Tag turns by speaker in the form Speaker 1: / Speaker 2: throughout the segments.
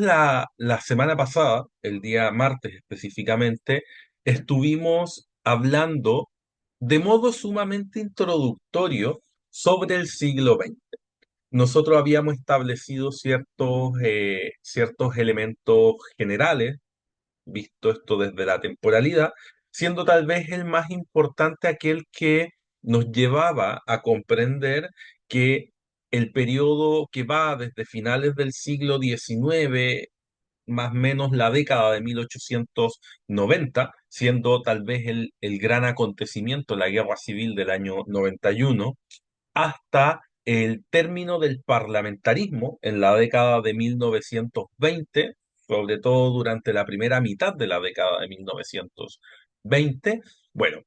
Speaker 1: La semana pasada, el día martes específicamente, estuvimos hablando de modo sumamente introductorio sobre el siglo XX. Nosotros habíamos establecido ciertos elementos generales, visto esto desde la temporalidad, siendo tal vez el más importante aquel que nos llevaba a comprender que el periodo que va desde finales del siglo XIX, más o menos la década de 1890, siendo tal vez el gran acontecimiento, la Guerra Civil del año 91, hasta el término del parlamentarismo en la década de 1920, sobre todo durante la primera mitad de la década de 1920. Bueno,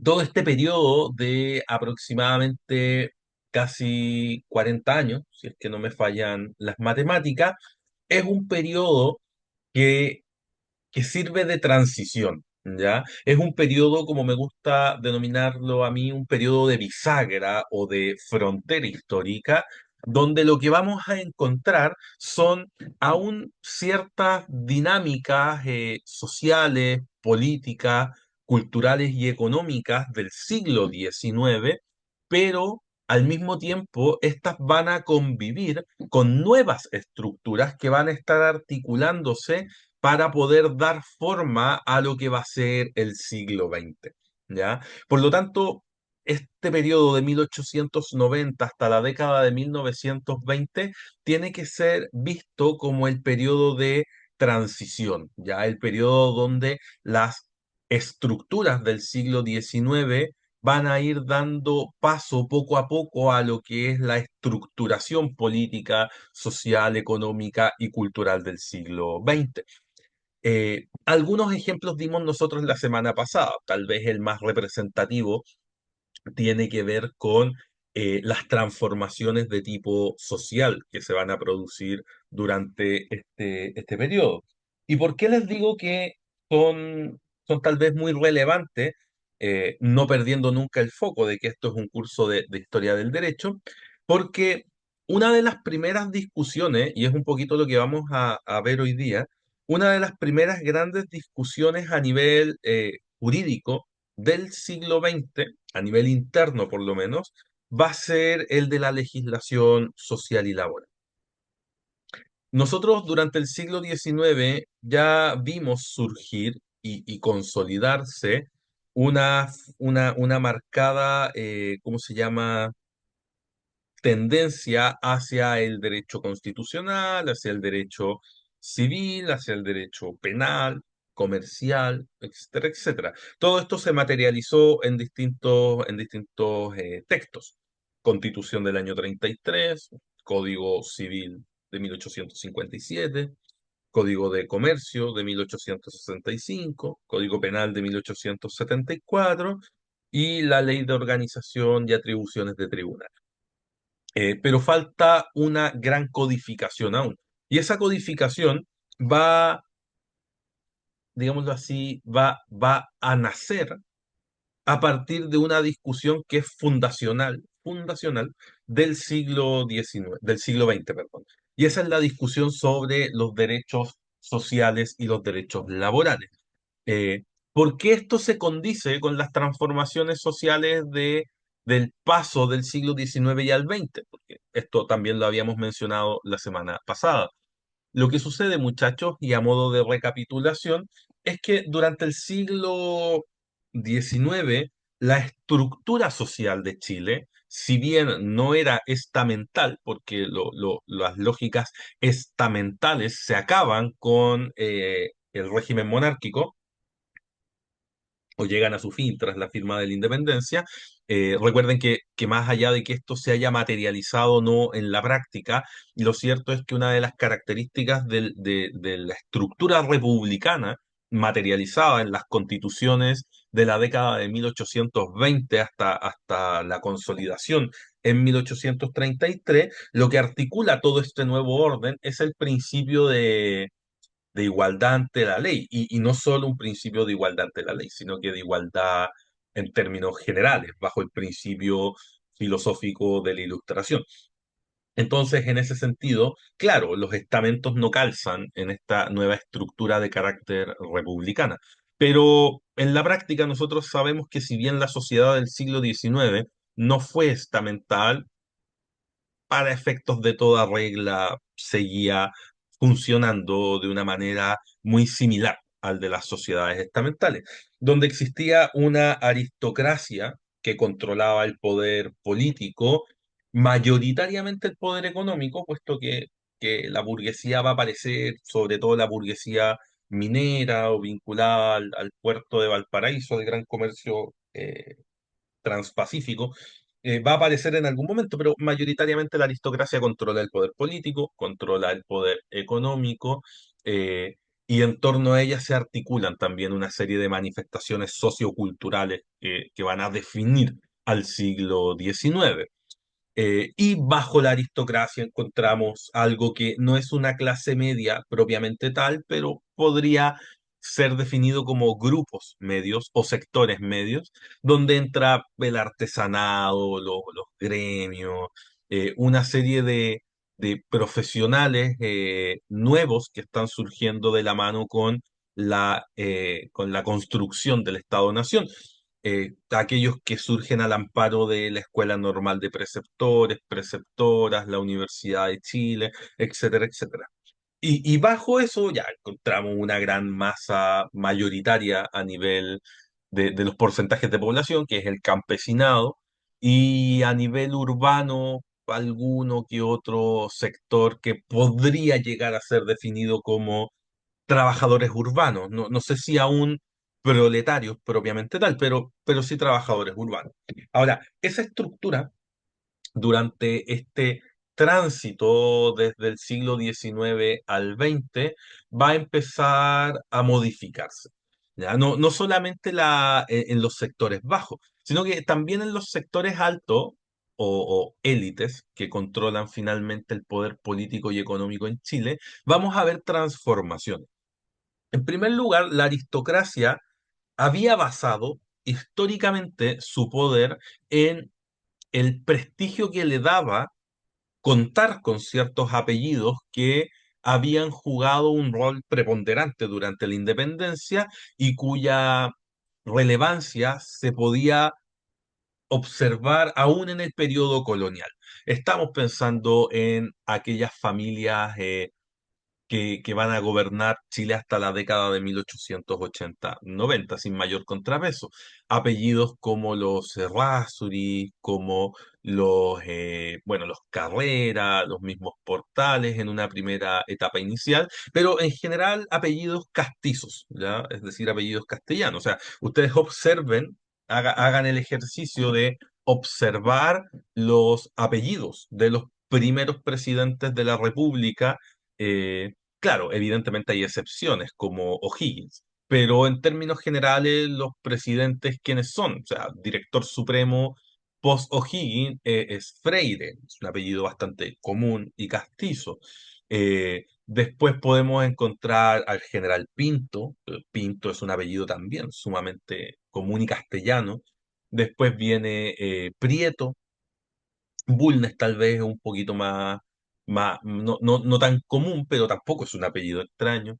Speaker 1: todo este periodo de aproximadamente casi 40 años, si es que no me fallan las matemáticas, es un periodo que que sirve de transición, ¿ya? Es un periodo, como me gusta denominarlo a mí, un periodo de bisagra o de frontera histórica, donde lo que vamos a encontrar son aún ciertas dinámicas sociales, políticas, culturales y económicas del siglo XIX, pero al mismo tiempo estas van a convivir con nuevas estructuras que van a estar articulándose para poder dar forma a lo que va a ser el siglo XX, ¿ya? Por lo tanto, este periodo de 1890 hasta la década de 1920 tiene que ser visto como el periodo de transición, ¿ya? El periodo donde las estructuras del siglo XIX van a ir dando paso poco a poco a lo que es la estructuración política, social, económica y cultural del siglo XX. Algunos ejemplos dimos nosotros la semana pasada, tal vez el más representativo tiene que ver con las transformaciones de tipo social que se van a producir durante este periodo. ¿Y por qué les digo que son tal vez muy relevantes, no perdiendo nunca el foco de que esto es un curso de historia del derecho? Porque una de las primeras discusiones, y es un poquito lo que vamos a ver hoy día, una de las primeras grandes discusiones a nivel jurídico del siglo XX, a nivel interno por lo menos, va a ser el de la legislación social y laboral. Nosotros durante el siglo XIX ya vimos surgir y consolidarse una marcada, ¿cómo se llama?, tendencia hacia el derecho constitucional, hacia el derecho civil, hacia el derecho penal, comercial, etcétera, etcétera. Todo esto se materializó en distintos textos. Constitución del año 33, Código Civil de 1857, Código de Comercio de 1865, Código Penal de 1874 y la Ley de Organización y Atribuciones de Tribunal. Pero falta una gran codificación aún. Y esa codificación va, digámoslo así, va a nacer a partir de una discusión que es fundacional del siglo XIX, del siglo XX, perdón. Y esa es la discusión sobre los derechos sociales y los derechos laborales. Eh, ¿Por qué esto se condice con las transformaciones sociales del paso del siglo XIX y al XX? Porque esto también lo habíamos mencionado la semana pasada. Lo que sucede, muchachos, y a modo de recapitulación, es que durante el siglo XIX, la estructura social de Chile, si bien no era estamental, porque las lógicas estamentales se acaban con el régimen monárquico, o llegan a su fin tras la firma de la independencia. Recuerden que más allá de que esto se haya materializado o no en la práctica, lo cierto es que una de las características de la estructura republicana materializada en las constituciones de la década de 1820 hasta la consolidación en 1833, lo que articula todo este nuevo orden es el principio de igualdad ante la ley, y no solo un principio de igualdad ante la ley, sino que de igualdad en términos generales, bajo el principio filosófico de la Ilustración. Entonces, en ese sentido, claro, los estamentos no calzan en esta nueva estructura de carácter republicana. Pero en la práctica nosotros sabemos que si bien la sociedad del siglo XIX no fue estamental, para efectos de toda regla seguía funcionando de una manera muy similar al de las sociedades estamentales, donde existía una aristocracia que controlaba el poder político, mayoritariamente el poder económico, puesto que la burguesía va a aparecer, sobre todo la burguesía minera o vinculada al puerto de Valparaíso, del gran comercio transpacífico, va a aparecer en algún momento, pero mayoritariamente la aristocracia controla el poder político, controla el poder económico, y en torno a ella se articulan también una serie de manifestaciones socioculturales que van a definir al siglo XIX. Y bajo la aristocracia encontramos algo que no es una clase media propiamente tal, pero podría ser definido como grupos medios o sectores medios, donde entra el artesanado, los gremios, una serie de profesionales nuevos que están surgiendo de la mano con la construcción del Estado-Nación, aquellos que surgen al amparo de la Escuela Normal de Preceptores, Preceptoras, la Universidad de Chile, etcétera, etcétera. Y bajo eso ya encontramos una gran masa mayoritaria a nivel de los porcentajes de población, que es el campesinado, y a nivel urbano, alguno que otro sector que podría llegar a ser definido como trabajadores urbanos, no sé si aún proletarios propiamente tal, pero sí trabajadores urbanos. Ahora, esa estructura durante este tránsito desde el siglo XIX al XX va a empezar a modificarse. ¿Ya? No solamente en los sectores bajos, sino que también en los sectores altos o élites que controlan finalmente el poder político y económico en Chile, vamos a ver transformaciones. En primer lugar, la aristocracia había basado históricamente su poder en el prestigio que le daba contar con ciertos apellidos que habían jugado un rol preponderante durante la independencia y cuya relevancia se podía observar aún en el periodo colonial. Estamos pensando en aquellas familias que van a gobernar Chile hasta la década de 1880-90, sin mayor contrapeso. Apellidos como los Errázuriz, como los Carrera, los mismos Portales en una primera etapa inicial, pero en general apellidos castizos, ¿ya? Es decir, apellidos castellanos. O sea, ustedes observen, hagan el ejercicio de observar los apellidos de los primeros presidentes de la República. Claro, evidentemente hay excepciones como O'Higgins, pero en términos generales los presidentes, ¿quiénes son? O sea, director supremo post O'Higgins es Freire, es un apellido bastante común y castizo. Después podemos encontrar al general Pinto. Pinto es un apellido también sumamente común y castellano. Después viene Prieto. Bulnes tal vez es un poquito no tan común, pero tampoco es un apellido extraño.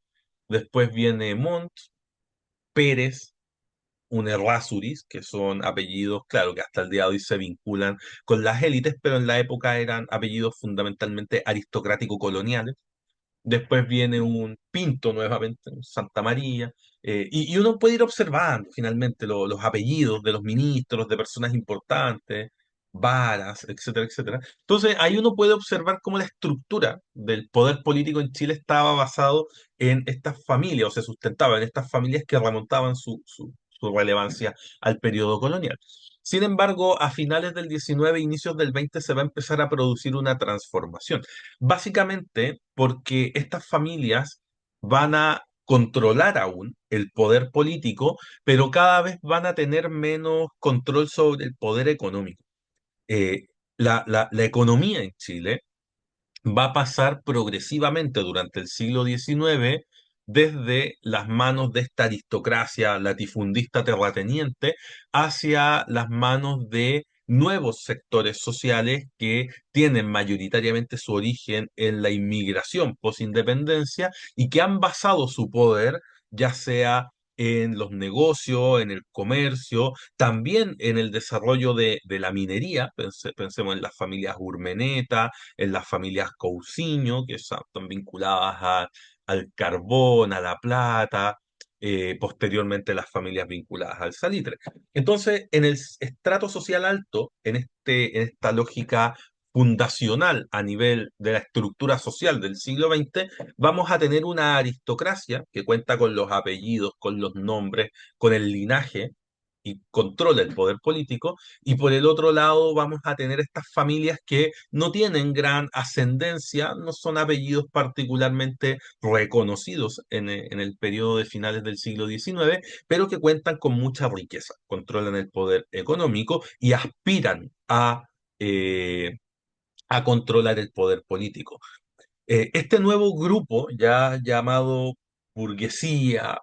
Speaker 1: Después viene Montt, Pérez, un Errázuriz, que son apellidos, claro, que hasta el día de hoy se vinculan con las élites, pero en la época eran apellidos fundamentalmente aristocrático-coloniales. Después viene un Pinto nuevamente, un Santa María, y uno puede ir observando finalmente los apellidos de los ministros, de personas importantes, varas, etcétera, etcétera. Entonces ahí uno puede observar cómo la estructura del poder político en Chile estaba basado en estas familias, o se sustentaba en estas familias que remontaban su relevancia al periodo colonial. Sin embargo, a finales del XIX, inicios del XX, se va a empezar a producir una transformación. Básicamente porque estas familias van a controlar aún el poder político, pero cada vez van a tener menos control sobre el poder económico. La economía en Chile va a pasar progresivamente durante el siglo XIX desde las manos de esta aristocracia latifundista terrateniente hacia las manos de nuevos sectores sociales que tienen mayoritariamente su origen en la inmigración posindependencia y que han basado su poder ya sea en los negocios, en el comercio, también en el desarrollo de la minería. Pensemos en las familias Urmeneta, en las familias Cousiño, que están vinculadas al carbón, a la plata, posteriormente las familias vinculadas al salitre. Entonces, en el estrato social alto, en esta lógica fundacional a nivel de la estructura social del siglo XX, vamos a tener una aristocracia que cuenta con los apellidos, con los nombres, con el linaje y controla el poder político, y por el otro lado vamos a tener estas familias que no tienen gran ascendencia, no son apellidos particularmente reconocidos en el periodo de finales del siglo XIX, pero que cuentan con mucha riqueza, controlan el poder económico y aspiran eh, a controlar el poder político. Este nuevo grupo, ya llamado burguesía,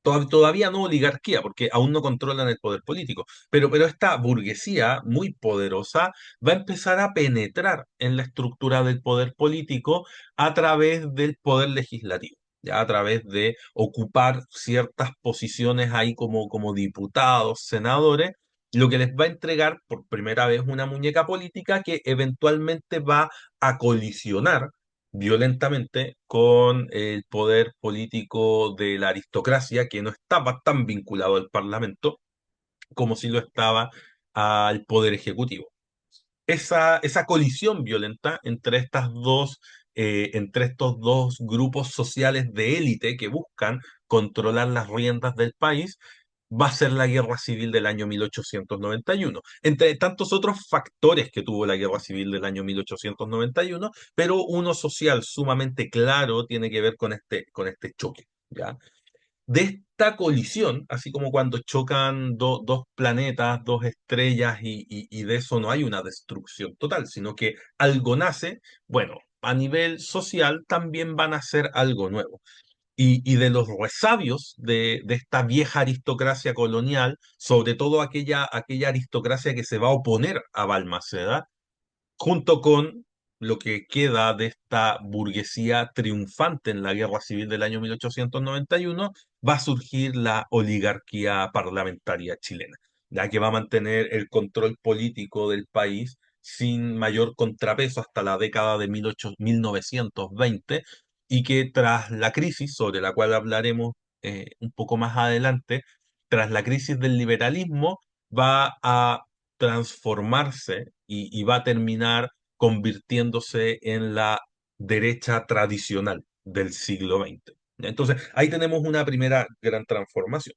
Speaker 1: todavía no oligarquía, porque aún no controlan el poder político, pero esta burguesía muy poderosa va a empezar a penetrar en la estructura del poder político a través del poder legislativo. Ya a través de ocupar ciertas posiciones ahí como diputados, senadores, lo que les va a entregar por primera vez una muñeca política que eventualmente va a colisionar violentamente con el poder político de la aristocracia, que no estaba tan vinculado al Parlamento como si lo estaba al poder ejecutivo. Esa colisión violenta entre estos dos grupos sociales de élite que buscan controlar las riendas del país, va a ser la guerra civil del año 1891, entre tantos otros factores que tuvo la guerra civil del año 1891, pero uno social sumamente claro tiene que ver con este choque, ¿ya? De esta colisión, así como cuando chocan dos planetas, dos estrellas, y de eso no hay una destrucción total, sino que algo nace, bueno, a nivel social también van a ser algo nuevo. Y de los resabios de esta vieja aristocracia colonial, sobre todo aquella aristocracia que se va a oponer a Balmaceda, junto con lo que queda de esta burguesía triunfante en la Guerra Civil del año 1891, va a surgir la oligarquía parlamentaria chilena, ya que va a mantener el control político del país sin mayor contrapeso hasta la década de 1920, y que tras la crisis, sobre la cual hablaremos un poco más adelante, tras la crisis del liberalismo, va a transformarse y va a terminar convirtiéndose en la derecha tradicional del siglo XX. Entonces, ahí tenemos una primera gran transformación.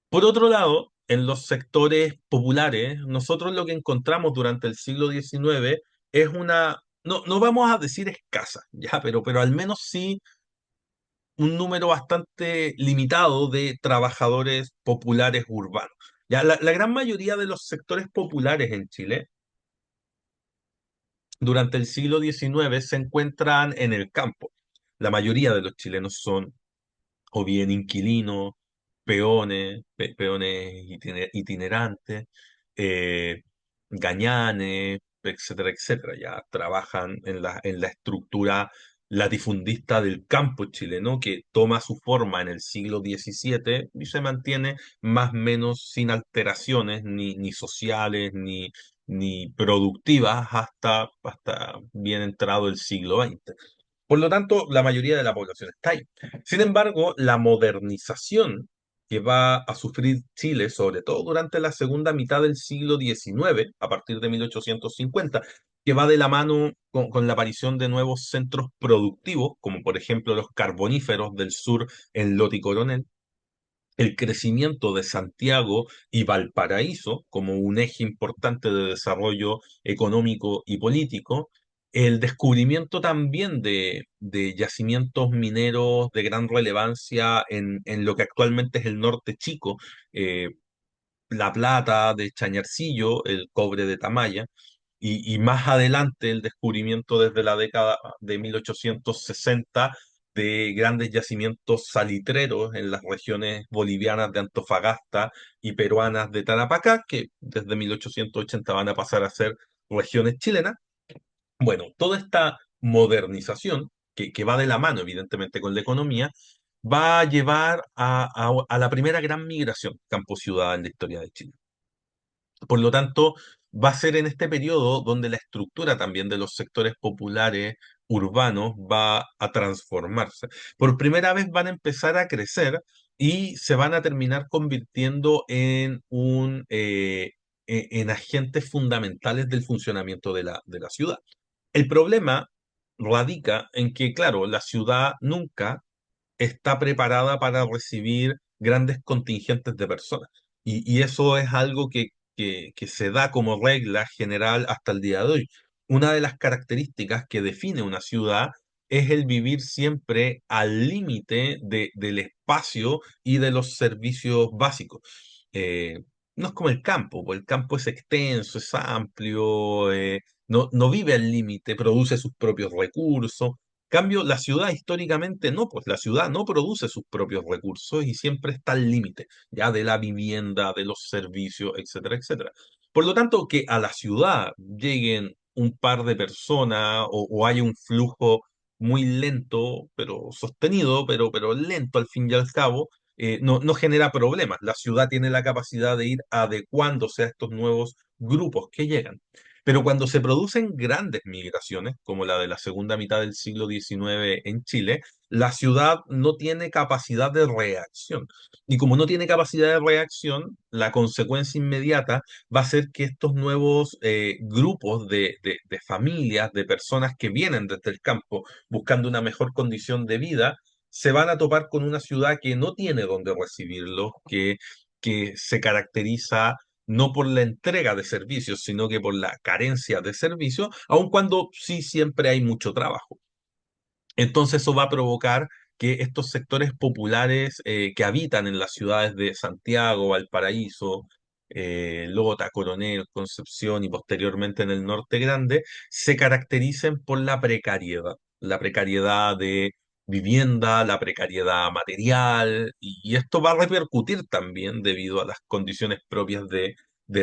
Speaker 1: Por otro lado, en los sectores populares, nosotros lo que encontramos durante el siglo XIX es una, no vamos a decir escasa, ya, pero al menos sí un número bastante limitado de trabajadores populares urbanos. Ya, la gran mayoría de los sectores populares en Chile durante el siglo XIX se encuentran en el campo. La mayoría de los chilenos son o bien inquilinos, peones itinerantes, eh, gañanes, etcétera, etcétera. Ya trabajan en la estructura latifundista del campo chileno, que toma su forma en el siglo XVII y se mantiene más o menos sin alteraciones ni sociales ni productivas hasta bien entrado el siglo XX. Por lo tanto, la mayoría de la población está ahí. Sin embargo, la modernización que va a sufrir Chile, sobre todo durante la segunda mitad del siglo XIX, a partir de 1850, que va de la mano con la aparición de nuevos centros productivos, como por ejemplo los carboníferos del sur en Loti Coronel, el crecimiento de Santiago y Valparaíso como un eje importante de desarrollo económico y político, el descubrimiento también de yacimientos mineros de gran relevancia en lo que actualmente es el norte chico, eh, la plata de Chañarcillo, el cobre de Tamaya, y más adelante el descubrimiento desde la década de 1860 de grandes yacimientos salitreros en las regiones bolivianas de Antofagasta y peruanas de Tarapacá, que desde 1880 van a pasar a ser regiones chilenas. Bueno, toda esta modernización, que va de la mano evidentemente con la economía, va a llevar a la primera gran migración campo-ciudad en la historia de Chile. Por lo tanto, va a ser en este periodo donde la estructura también de los sectores populares urbanos va a transformarse. Por primera vez van a empezar a crecer y se van a terminar convirtiendo en en agentes fundamentales del funcionamiento de de la ciudad. El problema radica en que, claro, la ciudad nunca está preparada para recibir grandes contingentes de personas. Y eso es algo que se da como regla general hasta el día de hoy. Una de las características que define una ciudad es el vivir siempre al límite del espacio y de los servicios básicos. Eh, no es como el campo, pues el campo es extenso, es amplio, no vive al límite, produce sus propios recursos. Cambio, la ciudad históricamente no, pues la ciudad no produce sus propios recursos y siempre está al límite, ya de la vivienda, de los servicios, etcétera, etcétera. Por lo tanto, que a la ciudad lleguen un par de personas o haya un flujo muy lento, pero sostenido, pero lento al fin y al cabo, no genera problemas. La ciudad tiene la capacidad de ir adecuándose a estos nuevos grupos que llegan. Pero cuando se producen grandes migraciones, como la de la segunda mitad del siglo XIX en Chile, la ciudad no tiene capacidad de reacción. Y como no tiene capacidad de reacción, la consecuencia inmediata va a ser que estos nuevos grupos de familias, de personas que vienen desde el campo buscando una mejor condición de vida, se van a topar con una ciudad que no tiene donde recibirlos, que se caracteriza no por la entrega de servicios, sino que por la carencia de servicios, aun cuando sí siempre hay mucho trabajo. Entonces eso va a provocar que estos sectores populares que habitan en las ciudades de Santiago, Valparaíso, Lota, Coronel, Concepción y posteriormente en el Norte Grande, se caractericen por la precariedad de vivienda, la precariedad material, y esto va a repercutir también debido a las condiciones propias de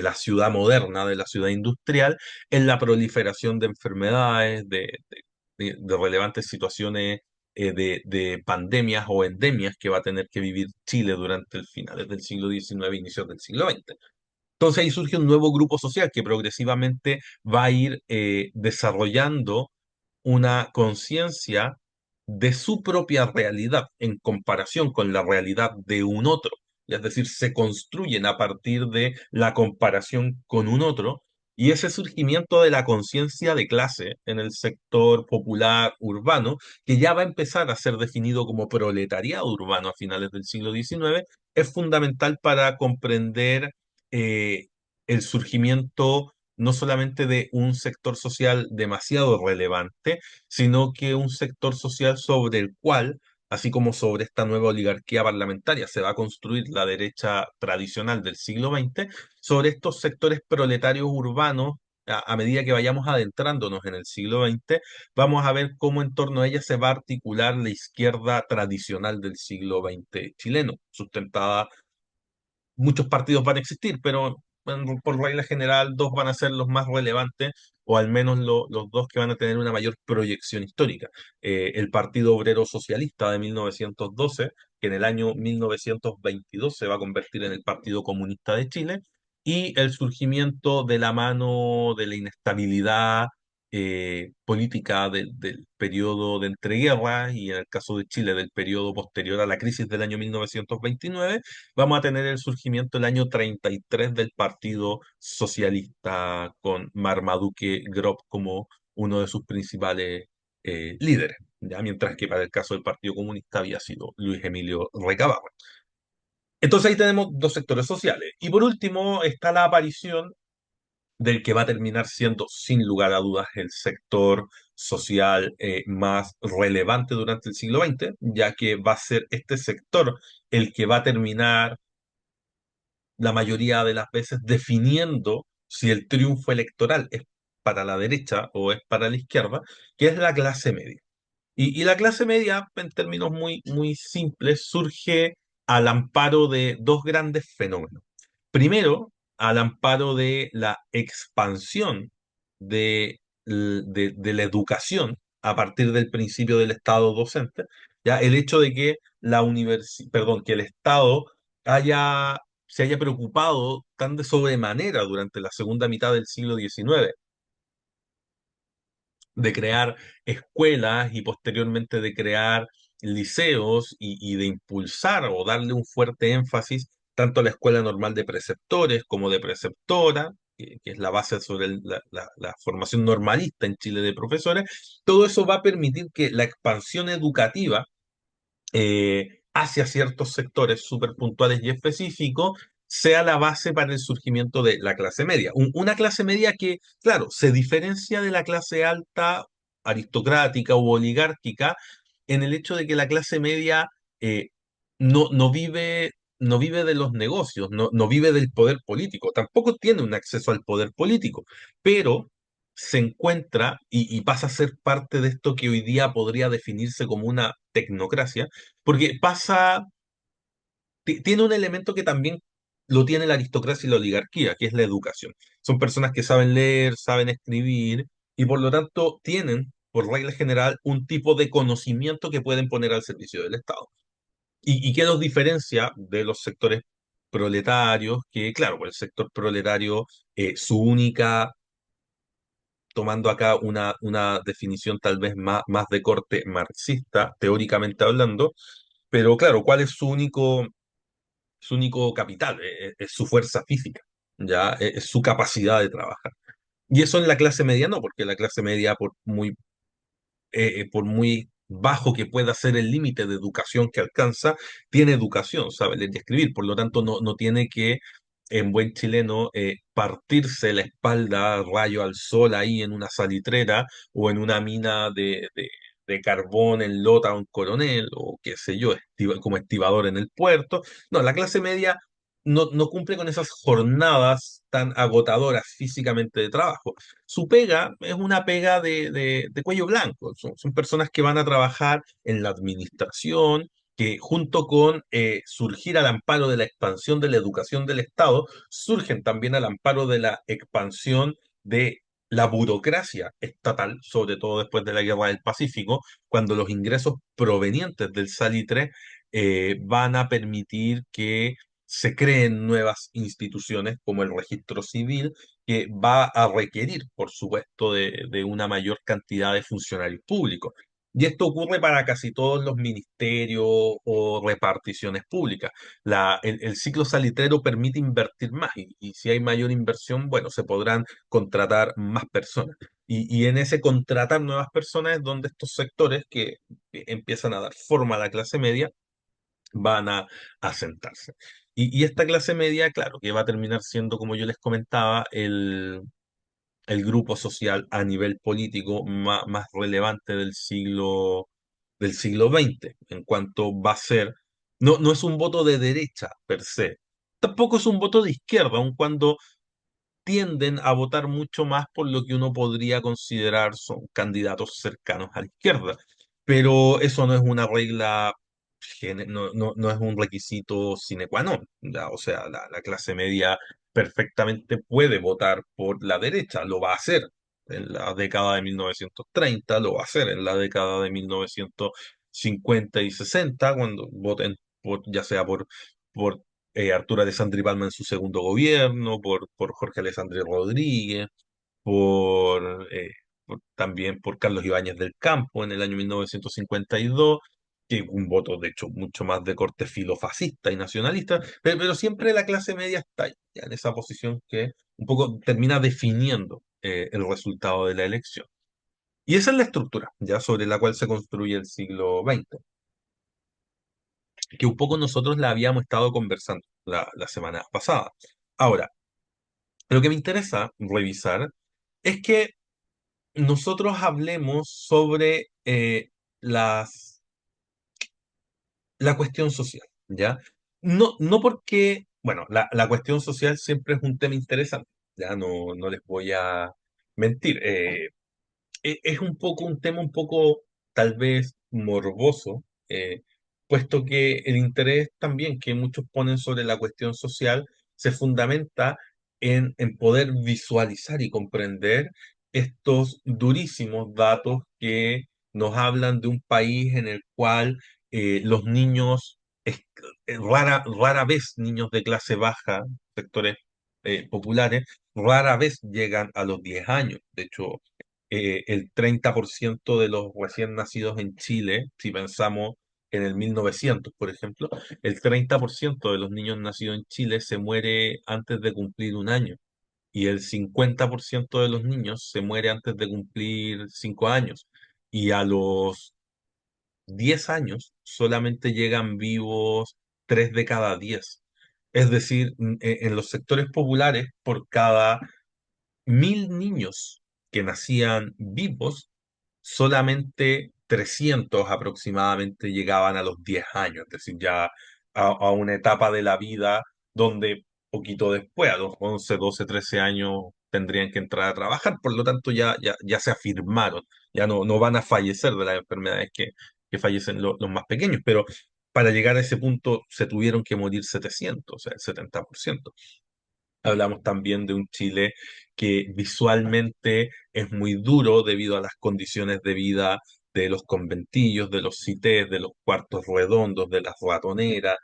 Speaker 1: la ciudad moderna, de la ciudad industrial, en la proliferación de enfermedades, de relevantes situaciones de pandemias o endemias que va a tener que vivir Chile durante el finales del siglo XIX e inicios del siglo XX. Entonces ahí surge un nuevo grupo social que progresivamente va a ir desarrollando una conciencia de su propia realidad en comparación con la realidad de un otro. Es decir, se construyen a partir de la comparación con un otro y ese surgimiento de la conciencia de clase en el sector popular urbano, que ya va a empezar a ser definido como proletariado urbano a finales del siglo XIX, es fundamental para comprender eh, el surgimiento no solamente de un sector social demasiado relevante, sino que un sector social sobre el cual, así como sobre esta nueva oligarquía parlamentaria, se va a construir la derecha tradicional del siglo XX, sobre estos sectores proletarios urbanos. A medida que vayamos adentrándonos en el siglo XX, vamos a ver cómo en torno a ella se va a articular la izquierda tradicional del siglo XX chileno, sustentada muchos partidos van a existir, pero por regla general dos van a ser los más relevantes, o al menos los dos que van a tener una mayor proyección histórica. El Partido Obrero Socialista de 1912, que en el año 1922 se va a convertir en el Partido Comunista de Chile, y el surgimiento de la mano de la inestabilidad política del periodo de entreguerras y en el caso de Chile del periodo posterior a la crisis del año 1929, vamos a tener el surgimiento el año 33 del Partido Socialista con Marmaduke Grop como uno de sus principales líderes, ¿ya? Mientras que para el caso del Partido Comunista había sido Luis Emilio Recabarren. Entonces ahí tenemos dos sectores sociales. Y por último está la aparición del que va a terminar siendo, sin lugar a dudas, el sector social más relevante durante el siglo XX, ya que va a ser este sector el que va a terminar la mayoría de las veces definiendo si el triunfo electoral es para la derecha o es para la izquierda, que es la clase media. Y la clase media, en términos muy simples, surge al amparo de dos grandes fenómenos. Primero, al amparo de la expansión de la educación a partir del principio del Estado docente, ya el hecho de que que el Estado se haya preocupado tan de sobremanera durante la segunda mitad del siglo XIX de crear escuelas y posteriormente de crear liceos y de impulsar o darle un fuerte énfasis tanto a la escuela normal de preceptores como de preceptora, que es la base sobre la formación normalista en Chile de profesores. Todo eso va a permitir que la expansión educativa hacia ciertos sectores súper puntuales y específicos sea la base para el surgimiento de la clase media. Una clase media que, claro, se diferencia de la clase alta, aristocrática u oligárquica, en el hecho de que la clase media eh, no vive de los negocios, no vive del poder político, tampoco tiene un acceso al poder político, pero se encuentra y pasa a ser parte de esto que hoy día podría definirse como una tecnocracia, porque tiene un elemento que también lo tiene la aristocracia y la oligarquía, que es la educación. Son personas que saben leer, saben escribir y por lo tanto tienen, por regla general, un tipo de conocimiento que pueden poner al servicio del Estado. ¿Y qué los diferencia de los sectores proletarios? Que, claro, pues el sector proletario, su única, tomando acá una definición tal vez más de corte marxista, teóricamente hablando, pero claro, ¿cuál es su único capital? Es su fuerza física, ¿ya? Es su capacidad de trabajar. Y eso en la clase media no, porque la clase media, por muy bajo que pueda ser el límite de educación que alcanza, tiene educación, sabe leer y escribir, por lo tanto no tiene que, en buen chileno, partirse la espalda rayo al sol ahí en una salitrera o en una mina de carbón en Lota o en Coronel, o qué sé yo, como estibador en el puerto. No, la clase media no cumple con esas jornadas tan agotadoras físicamente de trabajo. Su pega es una pega de cuello blanco. Son personas que van a trabajar en la administración, que junto con surgir al amparo de la expansión de la educación del Estado, surgen también al amparo de la expansión de la burocracia estatal, sobre todo después de la Guerra del Pacífico, cuando los ingresos provenientes del salitre van a permitir que se creen nuevas instituciones como el registro civil, que va a requerir, por supuesto, de una mayor cantidad de funcionarios públicos. Y esto ocurre para casi todos los ministerios o reparticiones públicas. El ciclo salitrero permite invertir más y si hay mayor inversión, bueno, se podrán contratar más personas. Y en ese contratar nuevas personas es donde estos sectores que empiezan a dar forma a la clase media van a asentarse. Y esta clase media, claro, que va a terminar siendo, como yo les comentaba, el grupo social a nivel político más relevante del siglo XX, en cuanto va a ser, no es un voto de derecha per se, tampoco es un voto de izquierda, aun cuando tienden a votar mucho más por lo que uno podría considerar son candidatos cercanos a la izquierda. Pero eso no es una regla, no es un requisito sine qua non. ¿Ya? O sea, la clase media perfectamente puede votar por la derecha, lo va a hacer en la década de 1930, lo va a hacer en la década de 1950 y 60, cuando voten ya sea por Arturo Alessandri Palma en su segundo gobierno, por Jorge Alessandri Rodríguez, también por Carlos Ibáñez del Campo en el año 1952, que un voto de hecho mucho más de corte filofascista y nacionalista, pero siempre la clase media está ahí, ya en esa posición que un poco termina definiendo el resultado de la elección. Y esa es la estructura, ya sobre la cual se construye el siglo XX, que un poco nosotros la habíamos estado conversando la semana pasada. Ahora, lo que me interesa revisar es que nosotros hablemos sobre la cuestión social, ¿ya? No porque, bueno, la cuestión social siempre es un tema interesante, ya no les voy a mentir. Es un poco un tema un poco tal vez morboso, puesto que el interés también que muchos ponen sobre la cuestión social se fundamenta en poder visualizar y comprender estos durísimos datos que nos hablan de un país en el cual los niños, es- rara vez niños de clase baja, sectores populares, rara vez llegan a los 10 años. De hecho, el 30% de los recién nacidos en Chile, si pensamos en el 1900, por ejemplo, el 30% de los niños nacidos en Chile se muere antes de cumplir un año y el 50% de los niños se muere antes de cumplir 5 años. Y a los 10 años solamente llegan vivos 3 de cada 10. Es decir, en los sectores populares, por cada 1000 niños que nacían vivos, solamente 300 aproximadamente llegaban a los 10 años, es decir, ya a una etapa de la vida donde poquito después, a los 11 12 13 años, tendrían que entrar a trabajar, por lo tanto ya se afirmaron, ya no van a fallecer de las enfermedades que fallecen los más pequeños, pero para llegar a ese punto se tuvieron que morir 700, o sea, el 70%. Hablamos también de un Chile que visualmente es muy duro debido a las condiciones de vida de los conventillos, de los cités, de los cuartos redondos, de las ratoneras.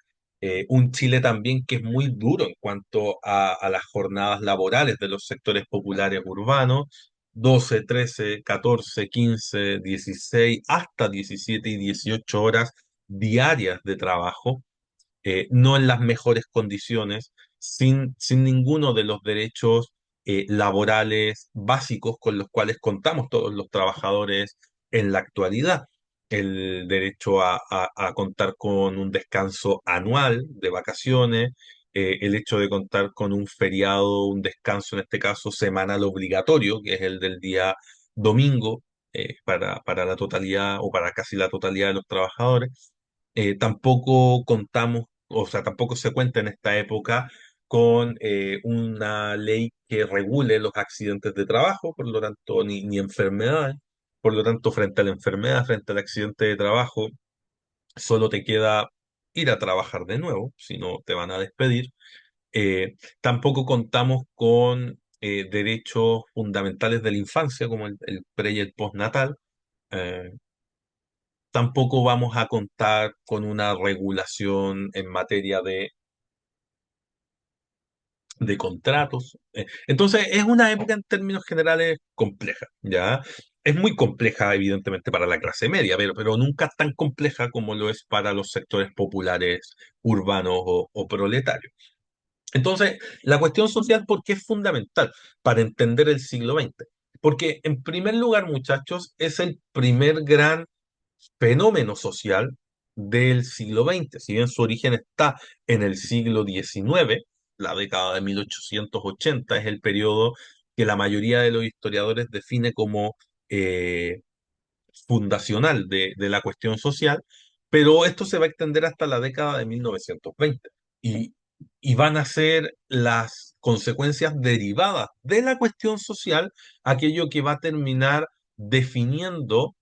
Speaker 1: Un Chile también que es muy duro en cuanto a las jornadas laborales de los sectores populares urbanos: 12, 13, 14, 15, 16, hasta 17 y 18 horas diarias de trabajo, no en las mejores condiciones, sin ninguno de los derechos laborales básicos con los cuales contamos todos los trabajadores en la actualidad. El derecho a contar con un descanso anual de vacaciones, el hecho de contar con un feriado, un descanso en este caso semanal obligatorio, que es el del día domingo, para la totalidad o para casi la totalidad de los trabajadores. Tampoco contamos, o sea, tampoco se cuenta en esta época con una ley que regule los accidentes de trabajo, por lo tanto, ni enfermedades. Por lo tanto, frente a la enfermedad, frente al accidente de trabajo, solo te queda ir a trabajar de nuevo, si no te van a despedir. Tampoco contamos con derechos fundamentales de la infancia, como el pre y el postnatal. Eh, Tampoco vamos a contar con una regulación en materia de contratos. Entonces, es una época en términos generales compleja, ¿ya? Es muy compleja, evidentemente, para la clase media, pero nunca tan compleja como lo es para los sectores populares, urbanos o proletarios. Entonces, la cuestión social, ¿por qué es fundamental para entender el siglo XX? Porque, en primer lugar, muchachos, es el primer gran fenómeno social del siglo XX. Si bien su origen está en el siglo XIX, la década de 1880 es el periodo que la mayoría de los historiadores define como eh, fundacional de la cuestión social, pero esto se va a extender hasta la década de 1920 y, y van a ser las consecuencias derivadas de la cuestión social aquello que va a terminar definiendo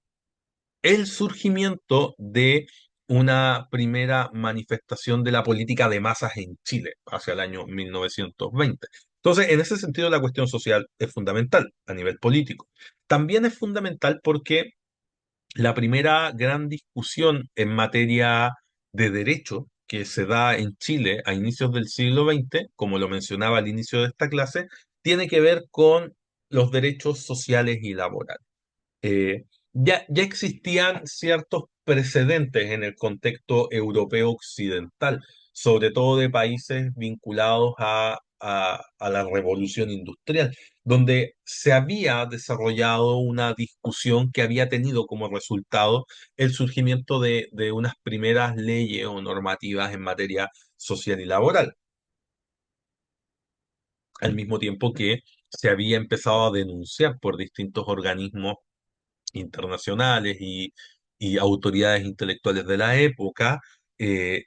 Speaker 1: el surgimiento de una primera manifestación de la política de masas en Chile hacia el año 1920. Entonces, en ese sentido, la cuestión social es fundamental a nivel político. También es fundamental porque la primera gran discusión en materia de derecho que se da en Chile a inicios del siglo XX, como lo mencionaba al inicio de esta clase, tiene que ver con los derechos sociales y laborales. Ya existían ciertos precedentes en el contexto europeo occidental, sobre todo de países vinculados a la revolución industrial, donde se había desarrollado una discusión que había tenido como resultado el surgimiento de unas primeras leyes o normativas en materia social y laboral, al mismo tiempo que se había empezado a denunciar por distintos organismos internacionales y autoridades intelectuales de la época, eh,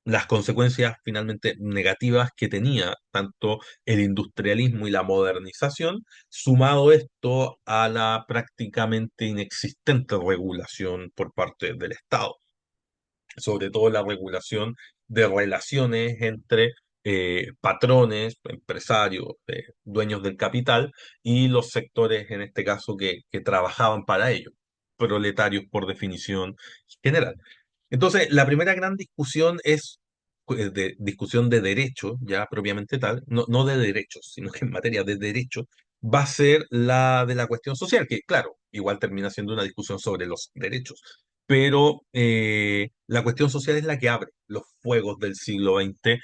Speaker 1: las consecuencias finalmente negativas que tenía tanto el industrialismo y la modernización, sumado esto a la prácticamente inexistente regulación por parte del Estado, sobre todo la regulación de relaciones entre patrones, empresarios, dueños del capital y los sectores, en este caso, que trabajaban para ello, proletarios por definición general. Entonces, la primera gran discusión es de discusión de derecho, ya propiamente tal, no de derechos, sino que en materia de derecho, va a ser la de la cuestión social, que claro, igual termina siendo una discusión sobre los derechos, pero la cuestión social es la que abre los fuegos del siglo XX